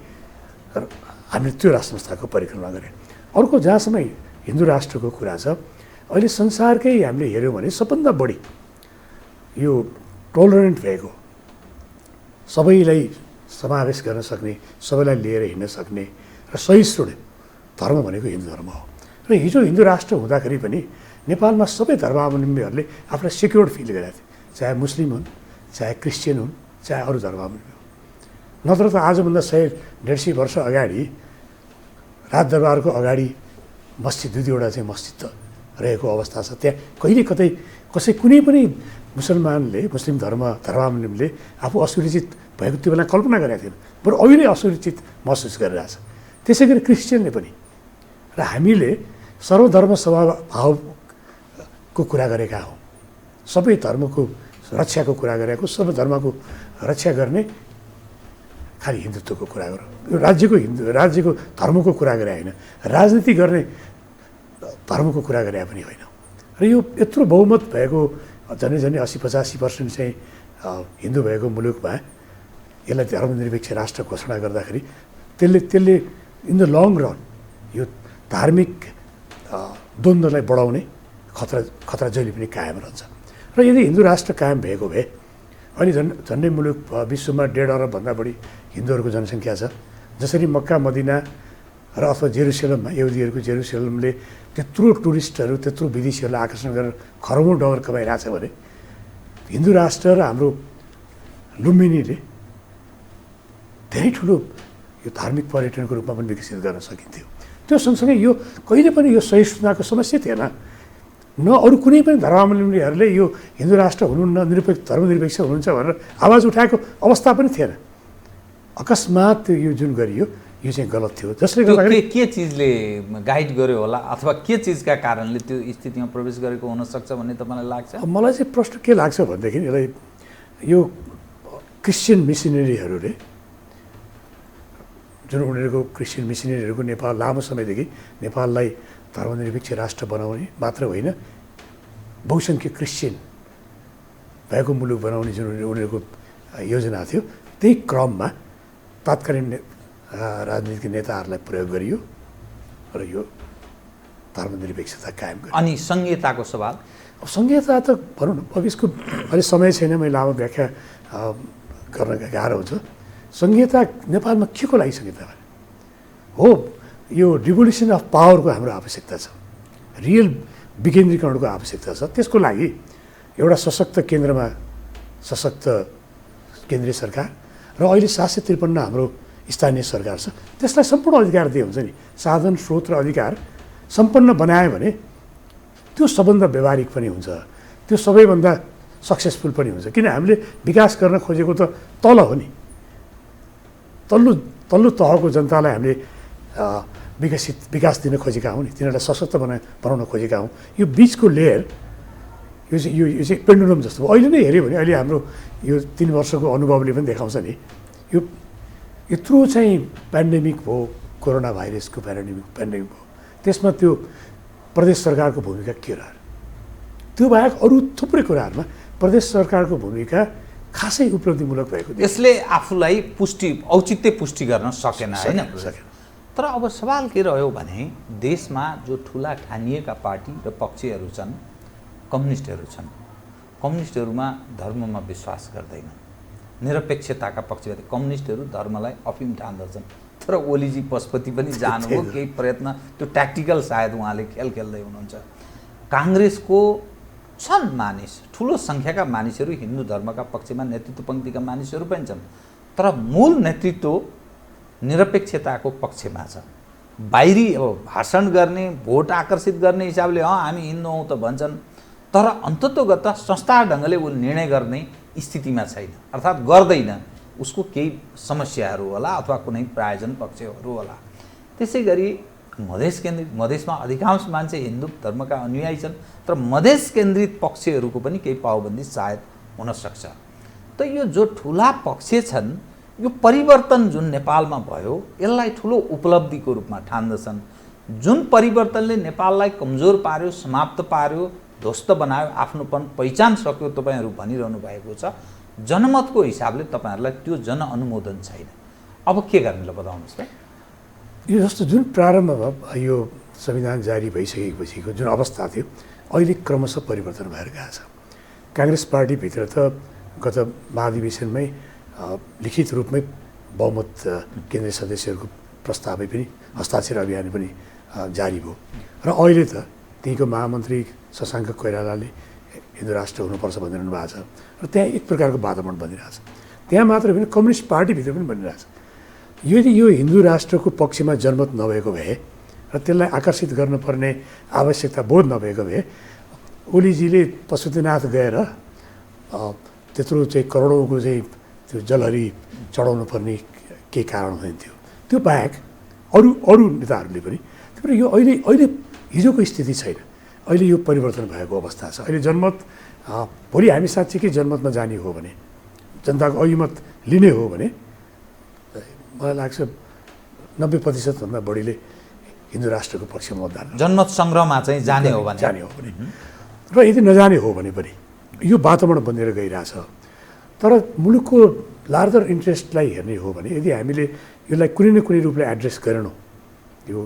हामीले त्यो राज संस्थाको परिकल्पना गरे। अर्को जहाँसम्म हिन्दू राष्ट्रको कुरा छ, अहिले संसारकै हामीले हेऱ्यौँ भने सबभन्दा बढी यो टोलरेन्ट भएको, सबैलाई समावेश गर्न सक्ने, सबैलाई लिएर हिँड्न सक्ने र सहिष्णु धर्म भनेको हिन्दू धर्म हो। र हिजो हिन्दू राष्ट्र हुँदाखेरि पनि नेपालमा सबै धर्मावलम्बीहरूले आफूलाई सिक्योर्ड फिल गरेका थिए, चाहे मुस्लिम हुन्, चाहे क्रिस्चियन हुन्, चाहे अरू धर्मावलम्बी हुन्। नत्र त आजभन्दा 100-150 वर्ष अगाडि राजदरबारको अगाडि मस्जिद 2-2वटा चाहिँ मस्जिद रहेको अवस्था छ। त्यहाँ कहिले कतै कुनै पनि मुस्लिम धर्मावलम्बीले आफू असुरक्षित भएको त्यो बेला कल्पना गरेका थिएन, बरु अहिले असुरक्षित महसुस गरिरहेछ। त्यसै गरी क्रिस्चियनले पनि। र हामीले सर्वधर्म भावको कुरा गरेका हौँ, सबै धर्मको रक्षाको कुरा गरेको, सबै धर्मको रक्षा गर्ने खालि हिन्दुत्वको कुरा गरौँ, यो राज्यको धर्मको कुरा गरे होइन, राजनीति गर्ने धर्मको कुरा गरे पनि होइन। र यो यत्रो बहुमत भएको झन्डै 80-85% चाहिँ हिन्दू भएको मुलुकमा यसलाई धर्मनिरपेक्ष राष्ट्र घोषणा गर्दाखेरि त्यसले इन द लङ रन यो धार्मिक द्वन्द्वलाई बढाउने खतरा जहिले पनि कायम रहन्छ। र यदि हिन्दू राष्ट्र कायम भएको भए अहिले झन्डै मुलुक विश्वमा 1.5 अरबभन्दा बढी हिन्दूहरूको जनसङ्ख्या छ। जसरी मक्का मदिना र अथवा जेरुसलेममा यहुदीहरूको जेरुसलेमले त्यत्रो टुरिस्टहरू, त्यत्रो विदेशीहरूलाई आकर्षण गरेर खरौँ डलर कमाइरहेछ भने हिन्दू राष्ट्र र हाम्रो लुम्बिनीले धेरै ठुलो यो धार्मिक पर्यटनको रूपमा पनि विकसित गर्न सकिन्थ्यो। त्यो सँगसँगै यो कहिले पनि यो सहिष्णुताको समस्या थिएन। न अरू कुनै पनि धर्मावलम्बीहरूले यो हिन्दू राष्ट्र हुनुहुन्न, धर्मनिरपेक्ष हुनुहुन्छ भनेर आवाज उठाएको अवस्था पनि थिएन। अकस्मात यो जुन गरियो यो चाहिँ गलत थियो। जसले गर्दाखेरि के चिजले गाइड गर्यो होला अथवा के चिजका कारणले त्यो स्थितिमा प्रवेश गरेको हुनसक्छ भन्ने तपाईँलाई लाग्छ? मलाई चाहिँ प्रश्न के लाग्छ भनेदेखि यसलाई यो क्रिस्चियन मिसनरीहरूले जुन उनीहरूको क्रिस्चियन मिसनरीहरूको नेपाल लामो समयदेखि नेपाललाई धर्मनिरपेक्ष राष्ट्र बनाउने मात्र होइन, बहुसङ्ख्यक क्रिस्चियन भएको मुलुक बनाउने जुन उनीहरूको योजना थियो, त्यही क्रममा तात्कालीन राजनीतिक नेताहरूलाई प्रयोग गरियो र यो धर्मनिरपेक्षता कायम गरियो। अनि संहिताको सवाल? अब संहिता त भनौँ न, अब यसको अहिले समय छैन, मैले लामो व्याख्या गर्न गाह्रो हुन्छ। संहिता नेपालमा के को लागि संहिता हो? यो रिभोल्युसन अफ पावरको हाम्रो आवश्यकता छ, रियल विकेन्द्रीकरणको आवश्यकता छ। त्यसको लागि एउटा सशक्त केन्द्रमा सशक्त केन्द्रीय सरकार र अहिले 753 हाम्रो स्थानीय सरकार छ, त्यसलाई सम्पूर्ण अधिकार दिए हुन्छ नि। साधन स्रोत र अधिकार सम्पन्न बनायो भने त्यो सबभन्दा व्यवहारिक पनि हुन्छ, त्यो सबैभन्दा सक्सेसफुल पनि हुन्छ। किन हामीले विकास गर्न खोजेको त तल हो नि, तल्लो तहको जनतालाई हामीले विकास दिन खोजेका हौँ नि, तिनीहरूलाई सशक्त बनाउन खोजेका हौँ। यो बिचको लेयर यो चाहिँ पेन्डुलम जस्तो हो। अहिले नै हेऱ्यो भने अहिले हाम्रो यो 3 वर्षको अनुभवले पनि देखाउँछ नि, यो यत्रो चाहिँ पेन्डेमिक भयो, कोरोना भाइरसको पेन्डेमिक भयो, त्यसमा त्यो प्रदेश सरकारको भूमिका के रह्यो? त्यो बाहेक अरू थुप्रै कुराहरूमा प्रदेश सरकारको भूमिका खासै उपलब्धिमूलक भएको थियो। यसले आफूलाई औचित्य पुष्टि गर्न सकेन होइन? तर अब सवाल के रह्यो भने देशमा जो ठुला ठानिएका पार्टी र पक्षहरू छन्, कम्युनिस्टहरू छन्, कम्युनिस्टहरूमा धर्ममा विश्वास गर्दैनन्। निरपेक्षताका पक्षबाट कम्युनिस्टहरू धर्मलाई अफिम ठान्दछन्। तर ओलीजी पशुपति पनि जानुभयो, केही प्रयत्न, त्यो ट्याक्टिकल सायद उहाँले खेल खेल्दै हुनुहुन्छ। काङ्ग्रेसको छन् मानिस, ठुलो सङ्ख्याका मानिसहरू हिन्दू धर्मका पक्षमा, नेतृत्व पङ्क्तिका मानिसहरू पनि छन्, तर मूल नेतृत्व निरपेक्षताको पक्षमा छ। बाहिरी अब भाषण गर्ने भोट आकर्षित गर्ने हिसाबले हामी हिन्दू हौँ त भन्छन्, तर अन्ततोगत संस्था ढङ्गले ऊ निर्णय गर्ने स्थितिमा छैन, अर्थात् गर्दैन। उसको केही समस्याहरू होला अथवा कुनै प्रायोजन पक्षहरू होला। त्यसै गरी मधेस केन्द्रित, मधेसमा अधिकांश मान्छे हिन्दू धर्मका अनुयायी छन्, तर मधेस केन्द्रित पक्षहरूको पनि केही पाउबन्दी सायद हुनसक्छ। त यो जो ठुला पक्ष छन्, यो परिवर्तन जुन नेपालमा भयो यसलाई ठुलो उपलब्धिको रूपमा ठान्दछन्। जुन परिवर्तनले नेपाललाई कमजोर पार्यो, समाप्त पार्यो, ध्वस्त बनायो, आफ्नोपन पहिचान सक्यो तपाईँहरू भनिरहनु भएको छ। जनमतको हिसाबले तपाईँहरूलाई त्यो जनअनुमोदन छैन। अब के गर्ने ल बताउनुहोस् त। यो जस्तो जुन प्रारम्भमा यो संविधान जारी भइसकेपछिको जुन अवस्था थियो, अहिले क्रमशः परिवर्तन भएर गएको छ। काङ्ग्रेस पार्टीभित्र त गत महाधिवेशनमै लिखित रूपमै बहुमत केन्द्रीय सदस्यहरूको प्रस्तावै पनि हस्ताक्षर अभियान पनि जारी भयो र अहिले त त्यहीँको महामन्त्री शशाङ्क कोइरालाले हिन्दू राष्ट्र हुनुपर्छ भनिरहनु भएको छ र त्यहाँ एक प्रकारको वातावरण बनिरहेछ। त्यहाँ मात्र पनि कम्युनिस्ट पार्टीभित्र पनि बनिरहेछ। यदि यो हिन्दू राष्ट्रको पक्षमा जनमत नभएको भए र त्यसलाई आकर्षित गर्नुपर्ने आवश्यकता बोध नभएको भए ओलीजीले पशुपतिनाथ गएर त्यत्रो चाहिँ करोडौँको चाहिँ त्यो जलहरी चढाउनु पर्ने केही कारण हुन्थ्यो। त्यो बाहेक अरू नेताहरूले पनि त्यो यो अहिले हिजोको स्थिति छैन। अहिले यो परिवर्तन भएको अवस्था छ। अहिले जनमत भोलि हामी साँच्चीकै जनमतमा जाने हो भने, जनताको अभिमत लिने हो भने मलाई लाग्छ 90% भन्दा बढीले हिन्दू राष्ट्रको पक्षमा मतदान जनमत सङ्ग्रहमा चाहिँ जाने हो भने र यदि नजाने हो भने पनि यो वातावरण बनेर गइरहेछ। तर मुलुकको लार्जर इन्ट्रेस्टलाई हेर्ने हो भने यदि हामीले यसलाई कुनै न कुनै रूपले एड्रेस गरेनौँ, यो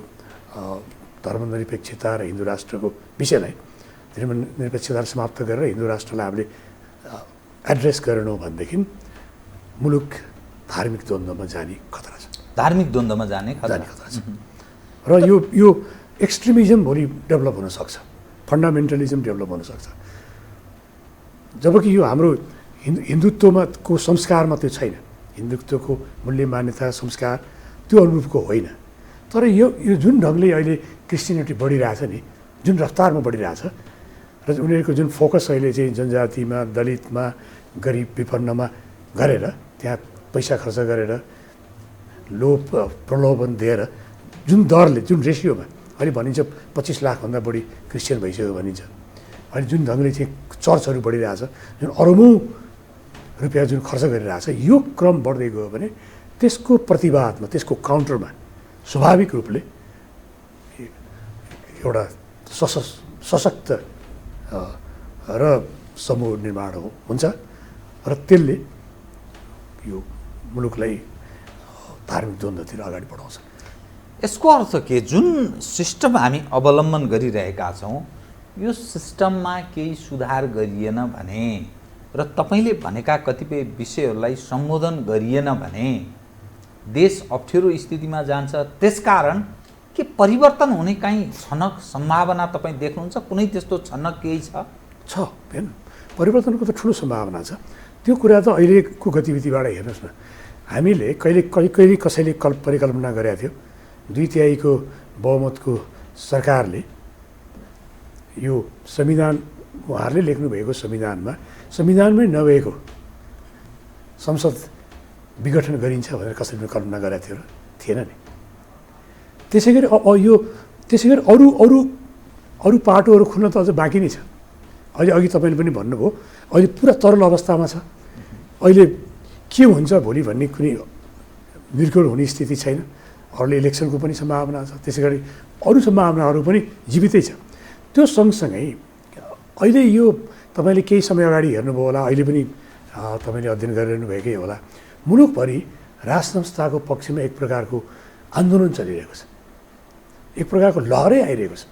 धर्मनिरपेक्षता र हिन्दू राष्ट्रको विषयलाई धर्मनिरपेक्षता समाप्त गरेर हिन्दू राष्ट्रलाई हामीले एड्रेस गरेनौँ भनेदेखि मुलुक धार्मिक द्वन्द्वमा जाने खतरा छ। धार्मिक द्वन्द्वमा जाने खतरा छ र यो एक्सट्रिमिजम भोलि डेभलप हुनसक्छ, फन्डामेन्टलिजम डेभलप हुनसक्छ। जबकि यो हाम्रो हिन्दुत्वमा को संस्कारमा त्यो छैन। हिन्दुत्वको मूल्य मान्यता संस्कार त्यो अनुरूपको होइन। तर यो जुन ढङ्गले अहिले क्रिस्चियनिटी बढिरहेछ नि, जुन रफ्तारमा बढिरहेछ र उनीहरूको जुन फोकस अहिले चाहिँ जनजातिमा, दलितमा, गरिब विपन्नमा गरेर त्यहाँ पैसा खर्च गरेर लोभ प्रलोभन दिएर जुन दरले, जुन रेसियोमा अहिले भनिन्छ 25 लाखभन्दा बढी क्रिस्चियन भइसक्यो भनिन्छ। अहिले जुन ढङ्गले चाहिँ चर्चहरू बढिरहेछ, जुन अरबौँ रुपियाँ जुन खर्च गरिरहेछ, यो क्रम बढ्दै गयो भने त्यसको प्रतिवादमा, त्यसको काउन्टरमा स्वाभाविक रूपले एउटा सशक्त र समूह निर्माण हुन्छ र त्यसले यो मुलुकलाई धार्मिक द्वन्द्वतिर अगाडि बढाउँछ। यसको अर्थ के, जुन सिस्टम हामी अवलम्बन गरिरहेका छौँ यो सिस्टममा केही सुधार गरिएन भने र तपाईँले भनेका कतिपय विषयहरूलाई सम्बोधन गरिएन भने देश अप्ठ्यारो स्थितिमा जान्छ। त्यसकारण के परिवर्तन हुने काहीँ छनक सम्भावना तपाईँ देख्नुहुन्छ? कुनै त्यस्तो छनक केही छ? हेर्नु, परिवर्तनको त ठुलो सम्भावना छ। त्यो कुरा त अहिलेको गतिविधिबाट हेर्नुहोस् न। हामीले कहिले कसैले परिकल्पना गरेका थियो 2/3 बहुमतको सरकारले यो संविधान, उहाँहरूले लेख्नुभएको संविधानमै नभएको संसद विघटन गरिन्छ भनेर कसैले कल्पना गरेका थियो र थिएन नि। त्यसै गरी अरू पाटोहरू खुल्न त अझ बाँकी नै छ। अघि तपाईँले पनि भन्नुभयो, अहिले पुरा तरल अवस्थामा छ। अहिले के हुन्छ भोलि भन्ने कुनै निर्भर हुने स्थिति छैन। अरूले इलेक्सनको पनि सम्भावना छ, त्यसै गरी अरू सम्भावनाहरू पनि जीवितै छ। त्यो सँगसँगै अहिले यो तपाईँले केही समय अगाडि हेर्नुभयो होला, अहिले पनि तपाईँले अध्ययन गरिरहनु भएकै होला, मुलुकभरि राज संस्थाको पक्षमा एक प्रकारको आन्दोलन चलिरहेको छ, एक प्रकारको लहरै आइरहेको छ।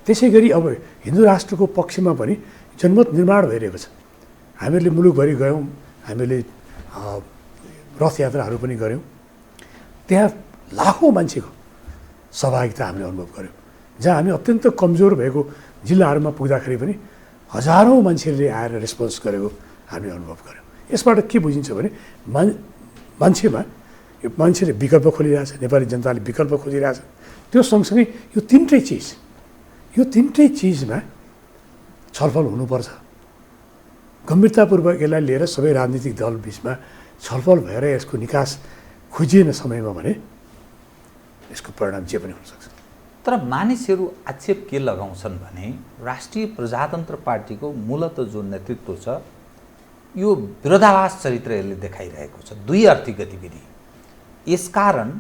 त्यसै गरी अब हिन्दू राष्ट्रको पक्षमा पनि जनमत निर्माण भइरहेको छ। हामीहरूले मुलुकभरि गयौँ, हामीले रथयात्राहरू पनि गऱ्यौँ, त्यहाँ लाखौँ मान्छेको सहभागिता हामीले अनुभव गऱ्यौँ। जहाँ हामी अत्यन्त कमजोर भएको जिल्लाहरूमा पुग्दाखेरि पनि हजारौँ मान्छेले आएर रेस्पोन्स गरेको हामीले अनुभव गऱ्यौँ। यसबाट के बुझिन्छ भने मान्छेमा यो मान्छेले विकल्प खोलिरहेछ, नेपाली जनताले विकल्प खोजिरहेछ। त्यो सँगसँगै यो तिनटै चिजमा छलफल हुनुपर्छ। गम्भीरतापूर्वक यसलाई लिएर सबै राजनीतिक दल बिचमा छलफल भएर यसको निकास खोजिएन समयमा भने यसको परिणाम जे पनि हुनसक्छ। तर मानिसहरू आक्षेप के लगाउँछन् भने राष्ट्रिय प्रजातन्त्र पार्टीको मूलत जो नेतृत्व छ यो विरोधाभास चरित्र यसले देखाइरहेको छ, दुई अर्थी गतिविधि। यसकारण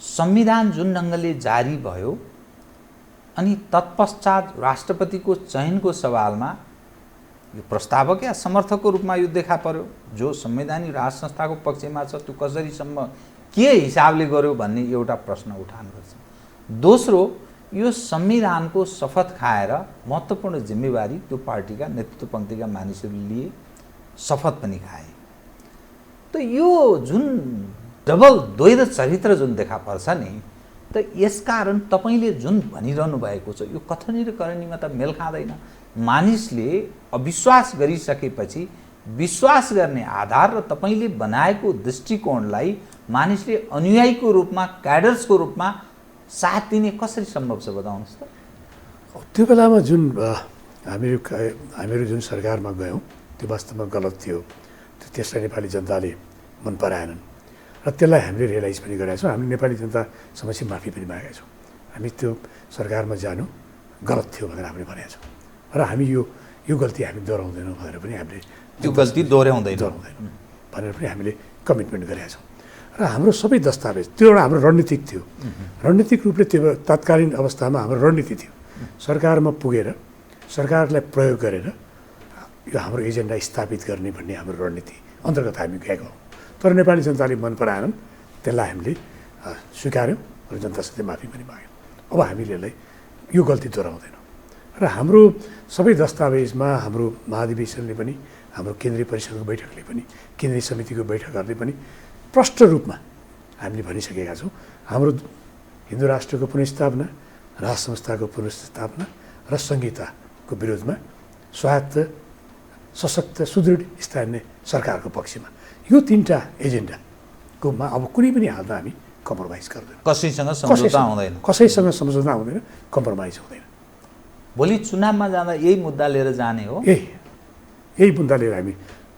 संविधान जुन ढङ्गले जारी भयो अनि तत्पश्चात राष्ट्रपतिको चयनको सवालमा यो प्रस्तावक या समर्थकको रूपमा यो देखा पर्यो। जो संवैधानिक राज संस्थाको पक्षमा छ त्यो कसरीसम्म के हिसाबले गर्यो भन्ने एउटा प्रश्न उठान गर्छ। दोस्रो, यो संविधानको शपथ खाएर महत्त्वपूर्ण जिम्मेवारी त्यो पार्टीका नेतृत्व पङ्क्तिका मानिसहरूले लिए, शपथ पनि खाए। त यो जुन डबल द्वैध चरित्र जुन देखा पर्छ नि, त यसकारण तपाईँले जुन भनिरहनु भएको छ यो कथनी र करणीमा त मेल खाँदैन। मानिसले अविश्वास गरिसकेपछि विश्वास गर्ने आधार र तपाईँले बनाएको दृष्टिकोणलाई मानिसले अनुयायीको रूपमा, क्याडर्सको रूपमा साथ दिने कसरी सम्भव छ बताउनुहोस् त। त्यो बेलामा जुन हामीहरू जुन सरकारमा गयौँ त्यो वास्तवमा गलत थियो। त्यसलाई नेपाली जनताले मन पराएनन् र त्यसलाई हामीले रियलाइज पनि गरेका छौँ। हामीले नेपाली जनता समक्ष माफी पनि मागेका छौँ। हामी त्यो सरकारमा जानु गलत थियो भनेर हामीले भनेका छौँ र हामी यो गल्ती हामी दोहोऱ्याउँदैनौँ भनेर पनि हामीले त्यो गल्ती दोहोऱ्याउँदैन भनेर पनि हामीले कमिटमेन्ट गरेका छौँ। र हाम्रो सबै दस्तावेज त्यो एउटा हाम्रो रणनीतिक थियो। रणनीतिक रूपले त्यो तत्कालीन अवस्थामा हाम्रो रणनीति थियो। सरकारमा पुगेर सरकारलाई प्रयोग गरेर यो हाम्रो एजेन्डा स्थापित गर्ने भन्ने हाम्रो रणनीति अन्तर्गत हामी गएका हौँ। तर नेपाली जनताले मन पराएनन्, त्यसलाई हामीले स्वीकार्यौँ र जनतासित माफी पनि माग्यौँ। अब हामीले यसलाई यो गल्ती दोहोऱ्याउँदैनौँ र हाम्रो सबै दस्तावेजमा हाम्रो महाधिवेशनले पनि, हाम्रो केन्द्रीय परिषदको बैठकले पनि, केन्द्रीय समितिको बैठकहरूले पनि प्रष्ट रूपमा हामीले भनिसकेका छौँ हाम्रो हिन्दू राष्ट्रको पुनर्स्थापना, राज संस्थाको पुनर्स्थापना र संहिताको विरोधमा स्वायत्त, सशक्त, सुदृढ स्थानीय सरकारको पक्षमा यो तीनटा एजेन्डाकोमा अब कुनै पनि हालमा हामी कम्प्रोमाइज गर्दैनौँ। कसैसँग सम्झौता हुँदैन, कम्प्रोमाइज हुँदैन। भोलि चुनावमा जाँदा यही मुद्दा लिएर जाने हो। यही मुद्दा लिएर हामी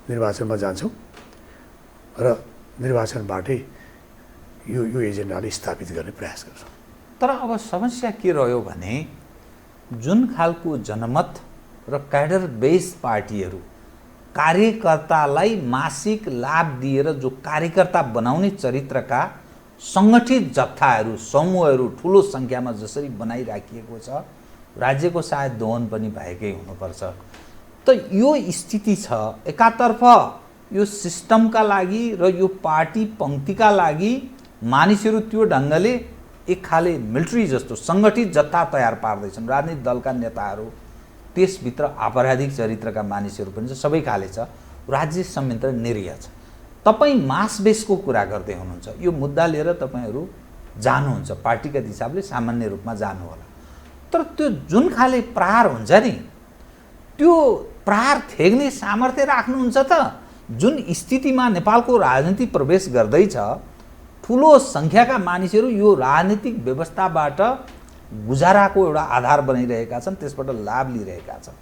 निर्वाचनमा जान्छौँ र निर्वाचनबाटै यो एजेन्डाले स्थापित गर्ने प्रयास गर्छौँ। तर अब समस्या के रह्यो भने जुन खालको जनमत र क्याडर बेस पार्टीहरू कार्यकर्तालाई मासिक लाभ दिएर जो कार्यकर्ता बनाउने चरित्रका सङ्गठित जत्थाहरू, समूहहरू ठुलो सङ्ख्यामा जसरी बनाइराखिएको छ, राज्यको सायद दोहन पनि भएकै हुनुपर्छ। त यो स्थिति छ। एकातर्फ यो सिस्टमका लागि र यो पार्टी पङ्क्तिका लागि मानिसहरू त्यो ढङ्गले एक खाले मिलिट्री जस्तो सङ्गठित जत्था तयार पार्दैछन्। राजनीतिक दलका नेताहरू, त्यसभित्र आपराधिक चरित्रका मानिसहरू पनि छ, सबै खाले छ। राज्य संयन्त्र निरीह छ। तपाईँ मास बेसको कुरा गर्दै हुनुहुन्छ। यो मुद्दा लिएर तपाईँहरू जानुहुन्छ, पार्टीका हिसाबले सामान्य रूपमा जानु होला। तर त्यो जुन खाले प्रहार हुन्छ नि, त्यो प्रहार थेग्ने सामर्थ्य राख्नुहुन्छ त? जुन स्थितिमा नेपालको राजनीति प्रवेश गर्दैछ, ठुलो सङ्ख्याका मानिसहरू यो राजनीतिक व्यवस्थाबाट गुजाराको एउटा आधार बनाइरहेका छन्, त्यसबाट लाभ लिइरहेका छन्।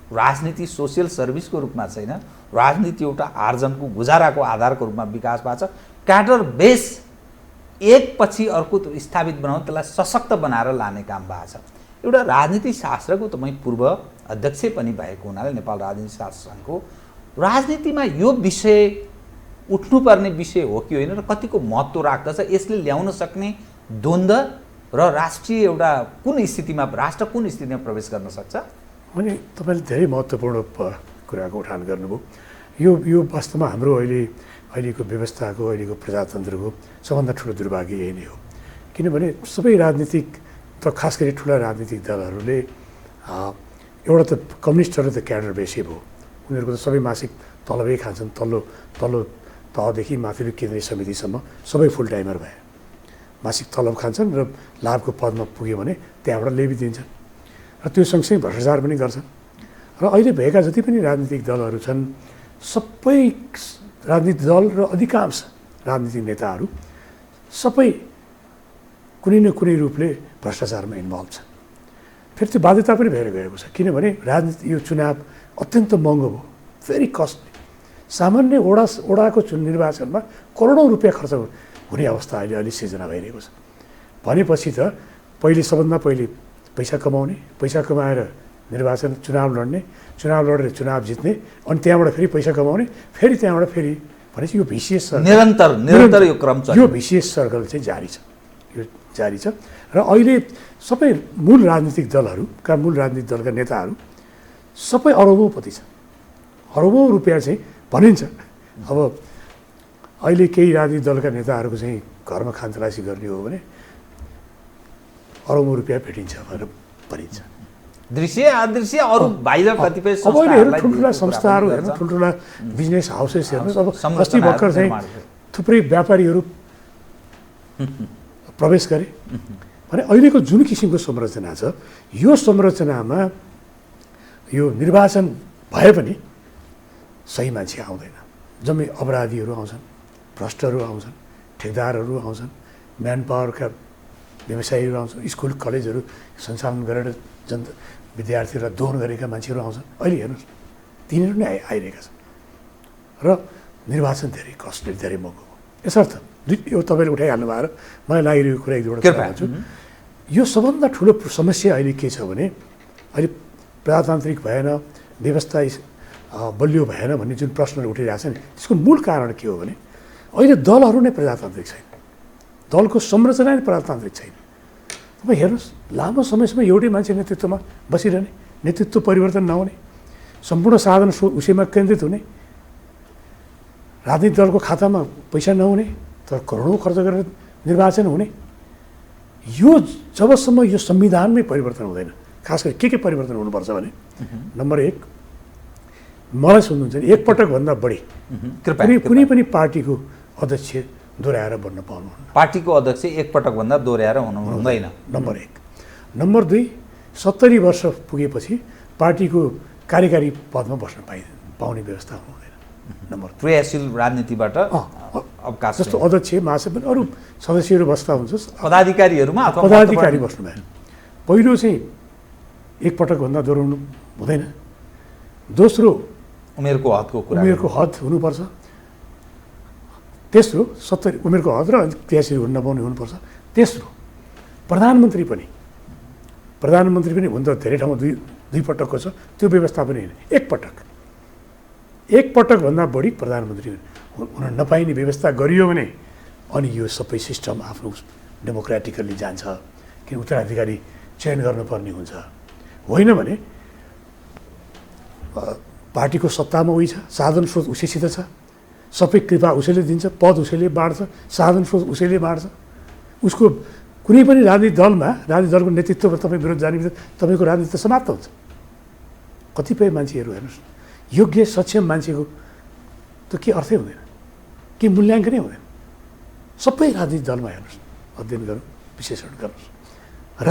राजनीति सोसियल सर्भिसको रूपमा छैन, राजनीति एउटा आर्जनको गुजाराको आधारको रूपमा विकास भएको छ। क्याडर बेस एकपछि अर्को स्थापित बनाउन, त्यसलाई सशक्त बनाएर लाने काम भएको छ। एउटा राजनीति शास्त्रको तपाईँ पूर्व अध्यक्ष पनि भएको हुनाले नेपाल राजनीति शास्त्र सङ्घको राजनीतिमा यो विषय उठ्नुपर्ने विषय हो कि होइन र कतिको महत्त्व राख्दछ, यसले ल्याउन सक्ने द्वन्द्व र राष्ट्रिय एउटा कुन स्थितिमा, राष्ट्र कुन स्थितिमा प्रवेश गर्न सक्छ? अनि तपाईँले धेरै महत्त्वपूर्ण कुराको उठान गर्नुभयो। यो वास्तवमा हाम्रो अहिलेको व्यवस्थाको, अहिलेको प्रजातन्त्रको सबभन्दा ठुलो दुर्भाग्य यही नै हो। किनभने सबै राजनीतिक, त खास गरी ठुला राजनीतिक दलहरूले एउटा त कम्युनिस्टहरू त क्याडर बेसै भयो। उनीहरूको त सबै मासिक तलबै खान्छन्, तल्लो तहदेखि माथिल्लो केन्द्रीय समितिसम्म सबै फुल टाइमर भए, मासिक तलब खान्छन् र लाभको पदमा पुग्यो भने त्यहाँबाट लेबी दिन्छन् र त्यो सँगसँगै भ्रष्टाचार पनि गर्छन्। र अहिले भएका जति पनि राजनीतिक दलहरू छन्, सबै राजनीतिक दल र अधिकांश राजनीतिक नेताहरू सबै कुनै न कुनै रूपले भ्रष्टाचारमा इन्भल्भ छ। फेरि त्यो बाध्यता पनि भएर गएको छ, किनभने राजनीति यो चुनाव अत्यन्त महँगो भयो, भेरी कस्टली। सामान्य वडाको निर्वाचनमा करोडौँ रुपियाँ खर्च हुने अवस्था अहिले अलि सिर्जना भइरहेको छ। भनेपछि त सबभन्दा पहिले पैसा कमाउने, पैसा कमाएर चुनाव लड्ने, चुनाव लडेर चुनाव जित्ने, अनि त्यहाँबाट फेरि पैसा कमाउने, फेरि त्यहाँबाट फेरि भनेपछि यो भिसिएस निरन्तर यो क्रम छ। यो भिसिएस सर्कल चाहिँ जारी छ र अहिले सबै मूल राजनीतिक दलका नेताहरू सबै अरबौँपति छ। अरबौँ रुपियाँ चाहिँ भनिन्छ। अब अहिले केही राजनीतिक दलका नेताहरूको चाहिँ घरमा खानतलासी गर्ने हो भने अरबौँ रुपियाँ भेटिन्छ भनेर भनिन्छ। दृश्य अदृश्य अरू बाहिर कतिपय अब अहिले हेर्नु ठुल्ठुला संस्थाहरू हेर्नु, ठुल्ठुला बिजनेस हाउसेस हेर्नुहोस्। अब अस्ति भर्खर चाहिँ थुप्रै व्यापारीहरू प्रवेश गरे भने अहिलेको जुन किसिमको संरचना छ, यो संरचनामा यो निर्वाचन भए पनि सही मान्छे आउँदैन। जम्मै अपराधीहरू आउँछन्, भ्रष्टहरू आउँछन्, ठेकदारहरू आउँछन्, म्यान पावरका व्यवसायीहरू आउँछन्, स्कुल कलेजहरू सञ्चालन गरेर विद्यार्थीहरूलाई दोहन गरेका मान्छेहरू आउँछन्। अहिले हेर्नुहोस् तिनीहरू नै आइरहेका छन् र निर्वाचन धेरै कस्टली, धेरै महँगो हो। यसर्थ यो तपाईँले उठाइहाल्नु भयो र मलाई लागिरहेको कुरा एक दुईवटा भन्छु। यो सबभन्दा ठुलो समस्या अहिले के छ भने अहिले प्रजातान्त्रिक भएन, व्यवस्था बलियो भएन भन्ने जुन प्रश्नहरू उठिरहेको छ नि, त्यसको मूल कारण के हो भने अहिले दलहरू नै प्रजातान्त्रिक छैन, दलको संरचना नै प्रजातान्त्रिक छैन। तपाईँ हेर्नुहोस् लामो समयसम्म एउटै मान्छे नेतृत्वमा बसिरहने, नेतृत्व परिवर्तन नहुने, सम्पूर्ण साधन उसैमा केन्द्रित हुने, राजनीतिक दलको खातामा पैसा नहुने तर करोडौँ खर्च गरेर निर्वाचन हुने। यो जबसम्म यो संविधानमै परिवर्तन हुँदैन, खास गरी के परिवर्तन हुनुपर्छ भने नम्बर 1 मलाई सुन्नुहुन्छ नि, एकपटकभन्दा बढी कुनै पनि पार्टीको अध्यक्ष दोहोऱ्याएर बन्न पाउनुहुन्न। पार्टीको अध्यक्ष एकपटकभन्दा दोहोऱ्याएर हुनु हुँदैन, नम्बर 1। नम्बर 2, 70 वर्ष पुगेपछि पार्टीको कार्यकारी पदमा बस्न पाउने व्यवस्था हुँदैन। नम्बर क्रियाशील राजनीतिबाट अवकाश, जस्तो अध्यक्ष, महासचिव, अरू सदस्यहरू बस्दा हुन्छ, पदाधिकारीहरूमा पदाधिकारी बस्नु भएन। पहिलो चाहिँ एकपटकभन्दा दोहोऱ्याउनु हुँदैन। दोस्रो उमेरको हद हुनुपर्छ। तेस्रो 70 उमेरको हद र क्रियाशील हुन नपाउने हुनुपर्छ। तेस्रो प्रधानमन्त्री पनि हुन त धेरै ठाउँमा दुई पटकको छ, त्यो व्यवस्था पनि होइन, एकपटकभन्दा बढी प्रधानमन्त्री हुन नपाइने व्यवस्था गरियो भने अनि यो सबै सिस्टम आफ्नो डेमोक्रेटिकली जान्छ। किन उत्तराधिकारी चयन गर्नुपर्ने हुन्छ, होइन भने पार्टीको सत्तामा उही छ, साधन स्रोत उसैसित छ, सबै कृपा उसैले दिन्छ, पद उसैले बाँड्छ, साधन स्रोत उसैले बाँड्छ। उसको कुनै पनि राजनीतिक दलको नेतृत्वमा तपाईँ विरोध जाने बित्तिकै तपाईँको राजनीति समाप्त हुन्छ। कतिपय मान्छेहरू हेर्नुहोस्, योग्य सक्षम मान्छेको त के अर्थै हुँदैन, के मूल्याङ्कनै हुँदैन। सबै राजनीतिक दलमा हेर्नुहोस्, अध्ययन गरौँ, विश्लेषण गर्नुहोस्। र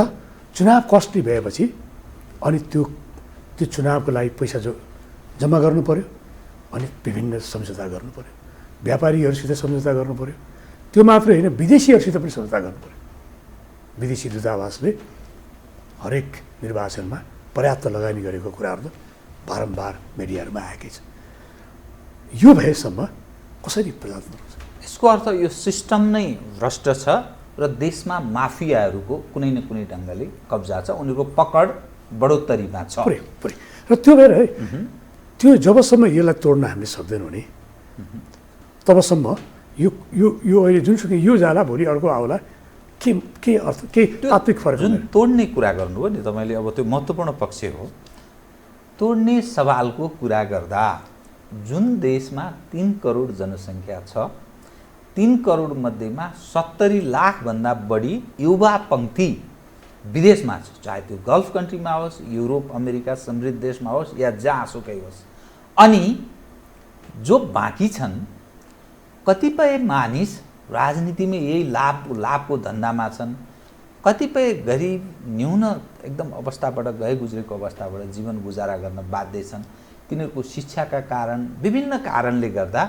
चुनाव कस्टली भएपछि अनि त्यो चुनावको लागि पैसा जम्मा गर्नु पर्यो, अनि विभिन्न सम्झौता गर्नु पर्यो, व्यापारीहरूसित सम्झौता गर्नु पर्यो। त्यो मात्र होइन, विदेशीहरूसित पनि सम्झौता गर्नु पर्यो। विदेशी दूतावासले हरेक निर्वाचनमा पर्याप्त लगानी गरेको कुराहरू त बारम्बार मिडियाहरूमा आएकै छ। यो भएसम्म कसरी प्रजातन्त्र हुन्छ? यसको अर्थ यो सिस्टम नै भ्रष्ट छ र देशमा माफियाहरूको कुनै न कुनै ढङ्गले कब्जा छ, उनीहरूको पकड बढोत्तरीमा छ पुरै। र त्यो भएर है, त्यो जबसम्म यसलाई तोड्न हामीले सक्दैनौँ नि, तबसम्म यो अहिले जुनसुकै यो जाला भोलि अर्को आउला, के अर्थ, के तात्विक फरक? जुन तोड्ने कुरा गर्नुभयो नि तपाईँले, अब त्यो महत्त्वपूर्ण पक्ष हो। तोड्ने सवालको कुरा गर्दा जुन देशमा 3 करोड जनसङ्ख्या छ, 3 करोड मध्येमा 70 लाखभन्दा बढी युवा पङ्क्ति विदेशमा छ, चाहे त्यो गल्फ कन्ट्रीमा होस्, युरोप, अमेरिका समृद्ध देशमा होस् या जहाँसुकै होस्। अनि जो बाँकी छन्, कतिपय मानिस राजनीतिमा यही लाभको धन्दामा छन्, कतिपय गरिब न्यून एकदम अवस्थाबाट गुज्रेको अवस्थाबाट जीवन गुजारा गर्न बाध्य छन्। तिनीहरूको शिक्षाका कारण, विभिन्न कारणले गर्दा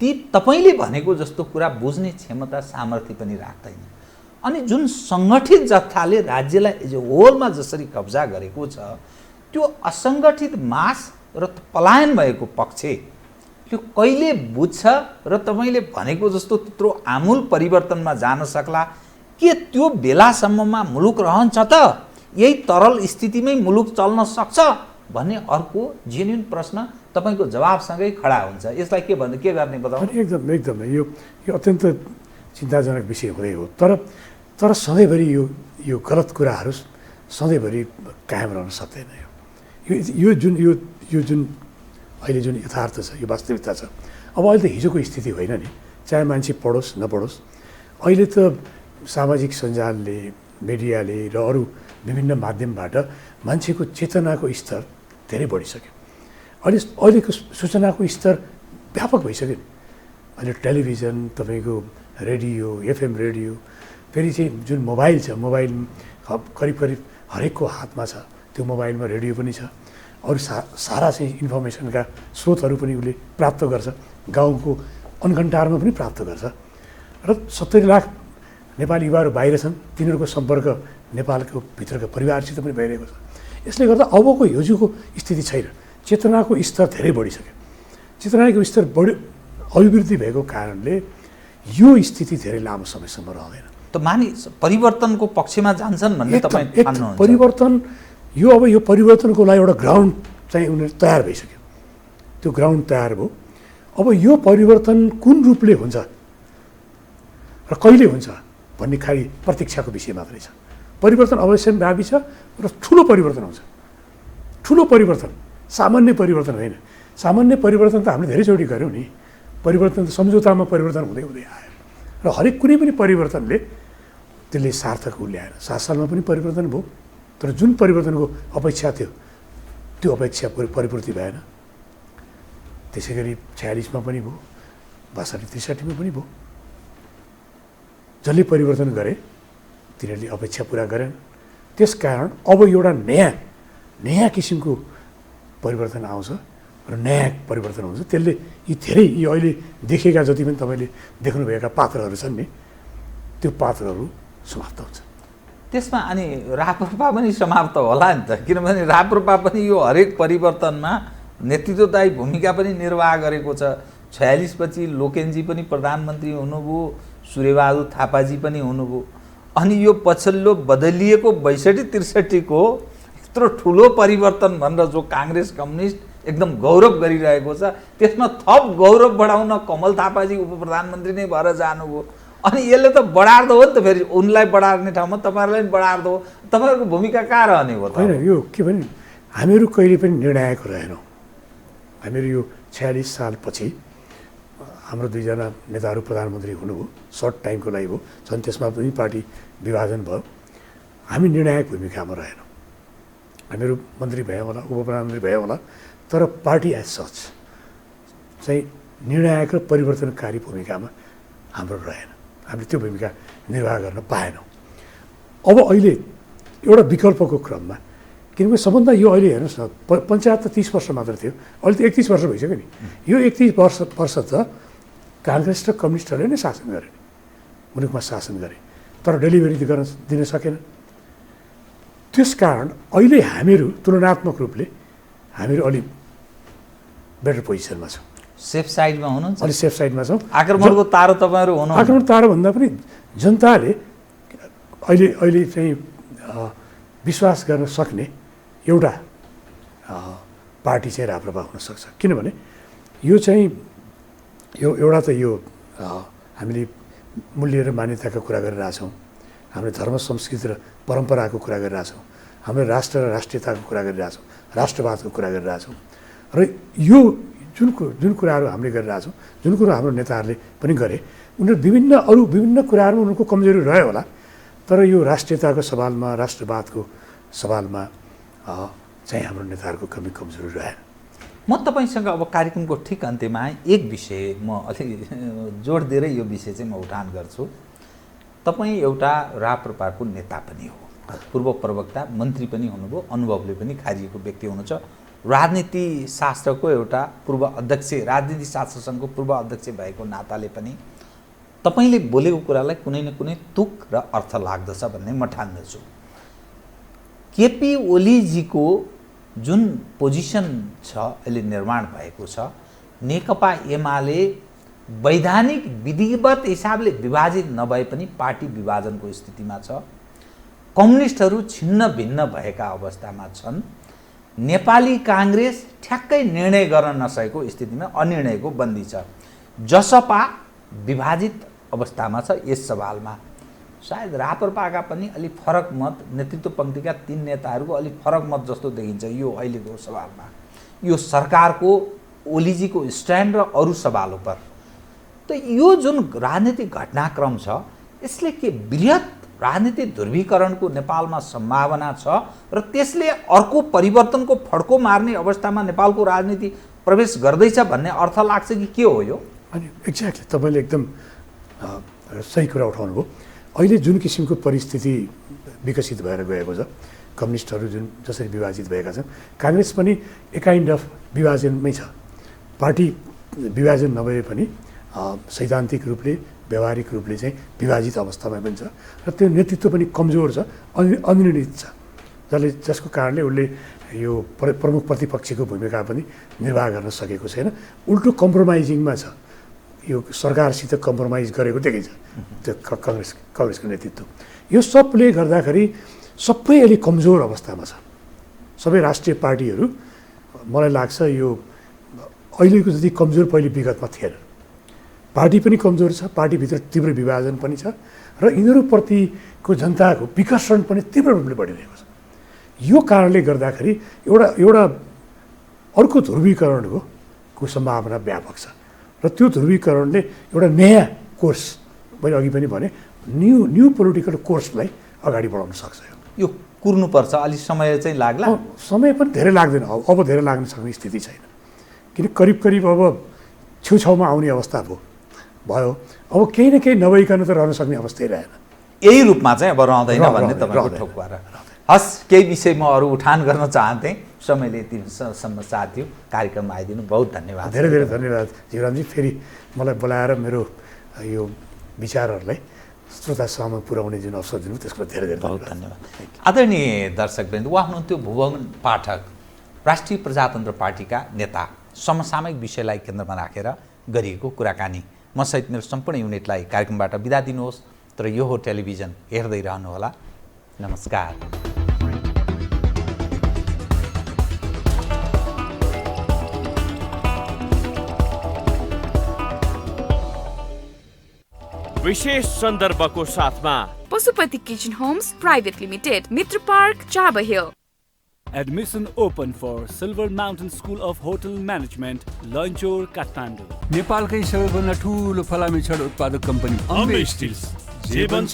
ती तपाईँले भनेको जस्तो कुरा बुझ्ने क्षमता सामर्थ्य पनि राख्दैन। अनि जुन सङ्गठित जत्थाले राज्यलाई एज ए होलमा जसरी कब्जा गरेको छ त्यो असङ्गठित मास र पलायन भएको पक्ष त्यो कहिले बुझ्छ र तपाईँले भनेको जस्तो त्यत्रो आमूल परिवर्तनमा जान सक्ला? के त्यो बेलासम्ममा मुलुक रहन्छ त? यही तरल स्थितिमै मुलुक चल्न सक्छ भन्ने अर्को जेन्युन प्रश्न तपाईँको जवाबसँगै खडा हुन्छ। यसलाई के गर्ने बताउनु? एकदम यो अत्यन्त चिन्ताजनक विषय हुँदै हो। तर सधैँभरि यो गलत कुराहरू सधैँभरि कायम रहन सक्दैन। यो जुन अहिले जुन यथार्थ छ, यो वास्तविकता छ। अब अहिले त हिजोको स्थिति होइन नि, चाहे मान्छे पढोस् नपढोस्। अहिले त सामाजिक सञ्जालले, मिडियाले र अरू विभिन्न माध्यमबाट मान्छेको चेतनाको स्तर धेरै बढिसक्यो। अहिलेको सूचनाको स्तर व्यापक भइसक्यो नि। अहिले टेलिभिजन, तपाईँको रेडियो, एफएम रेडियो, फेरि चाहिँ जुन मोबाइल छ, मोबाइल करिब हरेकको हातमा छ। त्यो मोबाइलमा रेडियो पनि छ, अरू सारा चाहिँ इन्फर्मेसनका स्रोतहरू पनि उसले प्राप्त गर्छ। गाउँको अनघन्टारमा पनि प्राप्त गर्छ। र 70 लाख नेपाली युवाहरू बाहिर छन्, तिनीहरूको सम्पर्क नेपालको भित्रका परिवारसित पनि भइरहेको छ। यसले गर्दा अबको हिजोको स्थिति छैन। चेतनाको स्तर धेरै बढिसक्यो। चेतनाको स्तर अभिवृद्धि भएको कारणले यो स्थिति धेरै लामो समयसम्म रहँदैन। त मानिस परिवर्तनको पक्षमा जान्छन् भन्ने तपाईँ ठान्नुहुन्छ? परिवर्तन यो परिवर्तनको लागि एउटा ग्राउन्ड चाहिँ उनीहरू तयार भइसक्यो। त्यो ग्राउन्ड तयार भयो। अब यो परिवर्तन कुन रूपले हुन्छ र कहिले हुन्छ भन्ने खालि प्रतीक्षाको विषय मात्रै छ। परिवर्तन अवश्यम्भावी छ र ठुलो परिवर्तन हुन्छ। ठुलो परिवर्तन, सामान्य परिवर्तन होइन। सामान्य परिवर्तन त हामीले धेरैचोटि गऱ्यौँ नि। परिवर्तन त सम्झौतामा परिवर्तन हुँदै आयो र हरेक कुनै पनि परिवर्तनले त्यसले सार्थक ल्याएन। 7 सालमा पनि परिवर्तन भयो, तर जुन परिवर्तनको अपेक्षा थियो त्यो अपेक्षा परिपूर्ति भएन। त्यसै गरी 46मा पनि भयो, 62-63मा पनि भयो। जसले परिवर्तन गरे तिनीहरूले अपेक्षा पुरा गरेन। त्यसकारण अब एउटा नयाँ किसिमको परिवर्तन आउँछ र नयाँ परिवर्तन हुन्छ। त्यसले यी अहिले देखेका जति पनि तपाईँले देख्नुभएका पात्रहरू छन् नि, त्यो पात्रहरू समाप्त हुन्छ। त्यसमा अनि राप्रपा पनि समाप्त होला नि त, किनभने राप्रपा पनि यो हरेक परिवर्तनमा नेतृत्वदायी भूमिका पनि निर्वाह गरेको छ। 46 पछि लोकेनजी पनि प्रधानमन्त्री हुनुभयो, सूर्यबहादुर थापाजी पनि हुनुभयो। अनि यो पछिल्लो बदलिएको 62-63 को यत्रो ठुलो परिवर्तन भनेर जो काङ्ग्रेस कम्युनिस्ट एकदम गौरव गरिरहेको छ, त्यसमा थप गौरव बढाउन कमल थापाजी उप प्रधानमन्त्री नै भएर जानुभयो। अनि यसले त बढार्दो हो नि त। फेरि उनलाई बढार्ने ठाउँमा तपाईँहरूलाई पनि बढार्दो हो। तपाईँहरूको भूमिका कहाँ रहने हो त? होइन, यो के भने हामीहरू कहिले पनि निर्णायक रहेनौँ। हामीहरू यो 46 सालपछि हाम्रो 2जना नेताहरू प्रधानमन्त्री हुनुभयो, सर्ट टाइमको लागि भयो, झन् त्यसमा पनि पार्टी विभाजन भयो। हामी निर्णायक भूमिकामा रहेनौँ। हामीहरू मन्त्री भयौँ होला, उप प्रधानमन्त्री भयौँ होला, तर पार्टी एज सच चाहिँ निर्णायक र परिवर्तनकारी भूमिकामा हाम्रो रहेन। हामीले त्यो भूमिका निर्वाह गर्न पाएनौँ। अब अहिले एउटा विकल्पको क्रममा, किनकि सबभन्दा यो अहिले हेर्नुहोस् न, पञ्चायत त 30 वर्ष मात्र थियो, अहिले त 31 वर्ष भइसक्यो नि। यो 31 वर्ष त काङ्ग्रेस र कम्युनिस्टहरूले नै शासन गरे, मुलुकमा शासन गरे, तर डेलिभरी गर्न दिन सकेन। त्यसकारण अहिले हामीहरू तुलनात्मक रूपले हामीहरू अलिक बेटर पोजिसनमा छौँ। सेफ साइडमा हुनुहुन्छ? अलिक सेफ साइडमा छौँ। आक्रमणको तारो तपाईँहरू हुनु? आक्रमण तारो भन्दा पनि जनताले अहिले चाहिँ विश्वास गर्न सक्ने एउटा पार्टी चाहिँ राप्रपा हुनसक्छ। किनभने यो चाहिँ एउटा त यो हामीले मूल्य र मान्यताको कुरा गरिरहेछौँ, हामीले धर्म संस्कृति र परम्पराको कुरा गरिरहेछौँ, हाम्रो राष्ट्र र राष्ट्रियताको कुरा गरिरहेछौँ, राष्ट्रवादको कुरा गरिरहेछौँ। र यो जुन कुराहरू हामीले गरिरहेछौँ, जुन कुरो हाम्रो नेताहरूले पनि गरे, उनीहरू विभिन्न कुराहरूमा उनीहरूको कमजोरी रह्यो होला, तर यो राष्ट्रियताको सवालमा, राष्ट्रवादको सवालमा चाहिँ हाम्रो नेताहरूको कमजोरी रहेन। म तपाईँसँग अब कार्यक्रमको ठिक अन्त्यमा एक विषय म अलि जोड दिएर यो विषय चाहिँ म उठान गर्छु। तपाईँ एउटा राप्रपाको नेता पनि हो, पूर्व प्रवक्ता, मन्त्री पनि हुनुभयो, अनुभवले पनि खारिएको व्यक्ति हुनुहुन्छ, राजनीति शास्त्रको एउटा पूर्व अध्यक्ष, राजनीति शास्त्र सङ्घको पूर्व अध्यक्ष भएको नाताले पनि तपाईँले बोलेको कुरालाई कुनै न कुनै तुक र अर्थ लाग्दछ भन्ने म ठान्दछु। केपी ओलीजीको जुन पोजिसन छ अहिले निर्माण भएको छ, नेकपा एमाले वैधानिक विधिवत हिसाबले विभाजित नभए पनि पार्टी विभाजनको स्थितिमा छ। कम्युनिस्टहरू छिन्न भिन्न भएका अवस्थामा छन्। नेपाली काङ्ग्रेस ठ्याक्कै निर्णय गर्न नसकेको स्थितिमा अनिर्णयको बन्दी छ। जसपा विभाजित अवस्थामा छ यस सवालमा। सायद राप्रपाका पनि अलि फरक मत, नेतृत्व पङ्क्तिका 3 नेताहरूको अलि फरक मत जस्तो देखिन्छ यो अहिलेको सवालमा, यो सरकारको ओलीजीको स्ट्यान्ड र अरू सवालको पर। त यो जुन राजनीतिक घटनाक्रम छ यसले के बृहत राजनीतिक ध्रुवीकरणको नेपालमा सम्भावना छ र त्यसले अर्को परिवर्तनको फड्को मार्ने अवस्थामा नेपालको राजनीति प्रवेश गर्दैछ भन्ने अर्थ लाग्छ कि के हो यो? अनि एक्ज्याक्टली तपाईँले एकदम सही कुरा उठाउनु भयो। अहिले जुन किसिमको परिस्थिति विकसित भएर गएको छ, कम्युनिस्टहरू जुन जसरी विभाजित भएका छन्, काङ्ग्रेस पनि ए काइन्ड अफ विभाजनमै छ। पार्टी विभाजन नभए पनि सैद्धान्तिक रूपले, व्यावहारिक रूपले चाहिँ विभाजित अवस्थामा पनि छ र त्यो नेतृत्व पनि कमजोर छ, अनिर्णित छ, जसको कारणले उसले यो प्रमुख प्रतिपक्षको भूमिका पनि निर्वाह गर्न सकेको छैन। उल्टो कम्प्रोमाइजिङमा छ, यो सरकारसित कम्प्रोमाइज गरेको देखिन्छ त्यो काङ्ग्रेसको नेतृत्व। यो सबले गर्दाखेरि सबै अलि कमजोर अवस्थामा छ। सबै राष्ट्रिय पार्टीहरू मलाई लाग्छ यो अहिलेको जति कमजोर पहिले विगतमा थिएन। पार्टी पनि कमजोर छ, पार्टीभित्र तीव्र विभाजन पनि छ र यिनीहरूप्रतिको जनताको विकर्षण पनि तीव्र रूपले बढिरहेको छ। यो कारणले गर्दाखेरि एउटा अर्को ध्रुवीकरणको सम्भावना व्यापक छ र त्यो ध्रुवीकरणले एउटा नयाँ कोर्स, मैले अघि पनि भने न्यू पोलिटिकल कोर्सलाई अगाडि बढाउन सक्छ। यो कुर्नुपर्छ, अलि समय चाहिँ लाग्ला। समय पनि धेरै लाग्दैन, अब धेरै लाग्न सक्ने स्थिति छैन, किन करिब अब छेउछाउमा आउने अवस्था भयो। अब केही न केही नभइकन त रहन सक्ने अवस्थै रहेन। यही रूपमा चाहिँ अब रहँदैन भन्ने तपाईँको ठोक्वा र। हस्, केही विषय म अरू उठान गर्न चाहन्थेँ, समयले यतिसम्म साथ दियो, कार्यक्रममा आइदिनु बहुत धन्यवाद। धेरै धेरै धन्यवाद जीवरामजी। फेरि मलाई बोलाएर मेरो यो विचारहरूलाई श्रोतासम्म पुर्याउने जुन अवसर दिनु त्यसको धेरै धेरै बहुत धन्यवाद। आदरणीय दर्शकवृन्द, उहाँ हुनुहुन्थ्यो भुवन पाठक, राष्ट्रिय प्रजातन्त्र पार्टीका नेता। समसामयिक विषयलाई केन्द्रमा राखेर गरिएको कुराकानी। म सहित मेरो सम्पूर्ण युनिटलाई कार्यक्रमबाट बिदा दिनुहोस्, तर यो हो टेलिभिजन, हेर्दै रहनुहोला। नमस्कार। विशेष सन्दर्भको साथमा Pashupati Kitchen Homes Private Limited, Mitra Park, Chabahil. Admission open for Silver Mountain School of Hotel Management, Lanchor, Kathmandu. नेपालकै सबैभन्दा ठुलो फलामे छड उत्पादक कम्पनी अम्बे स्टिल्स, जे बन्छ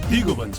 दिगो बन्छ।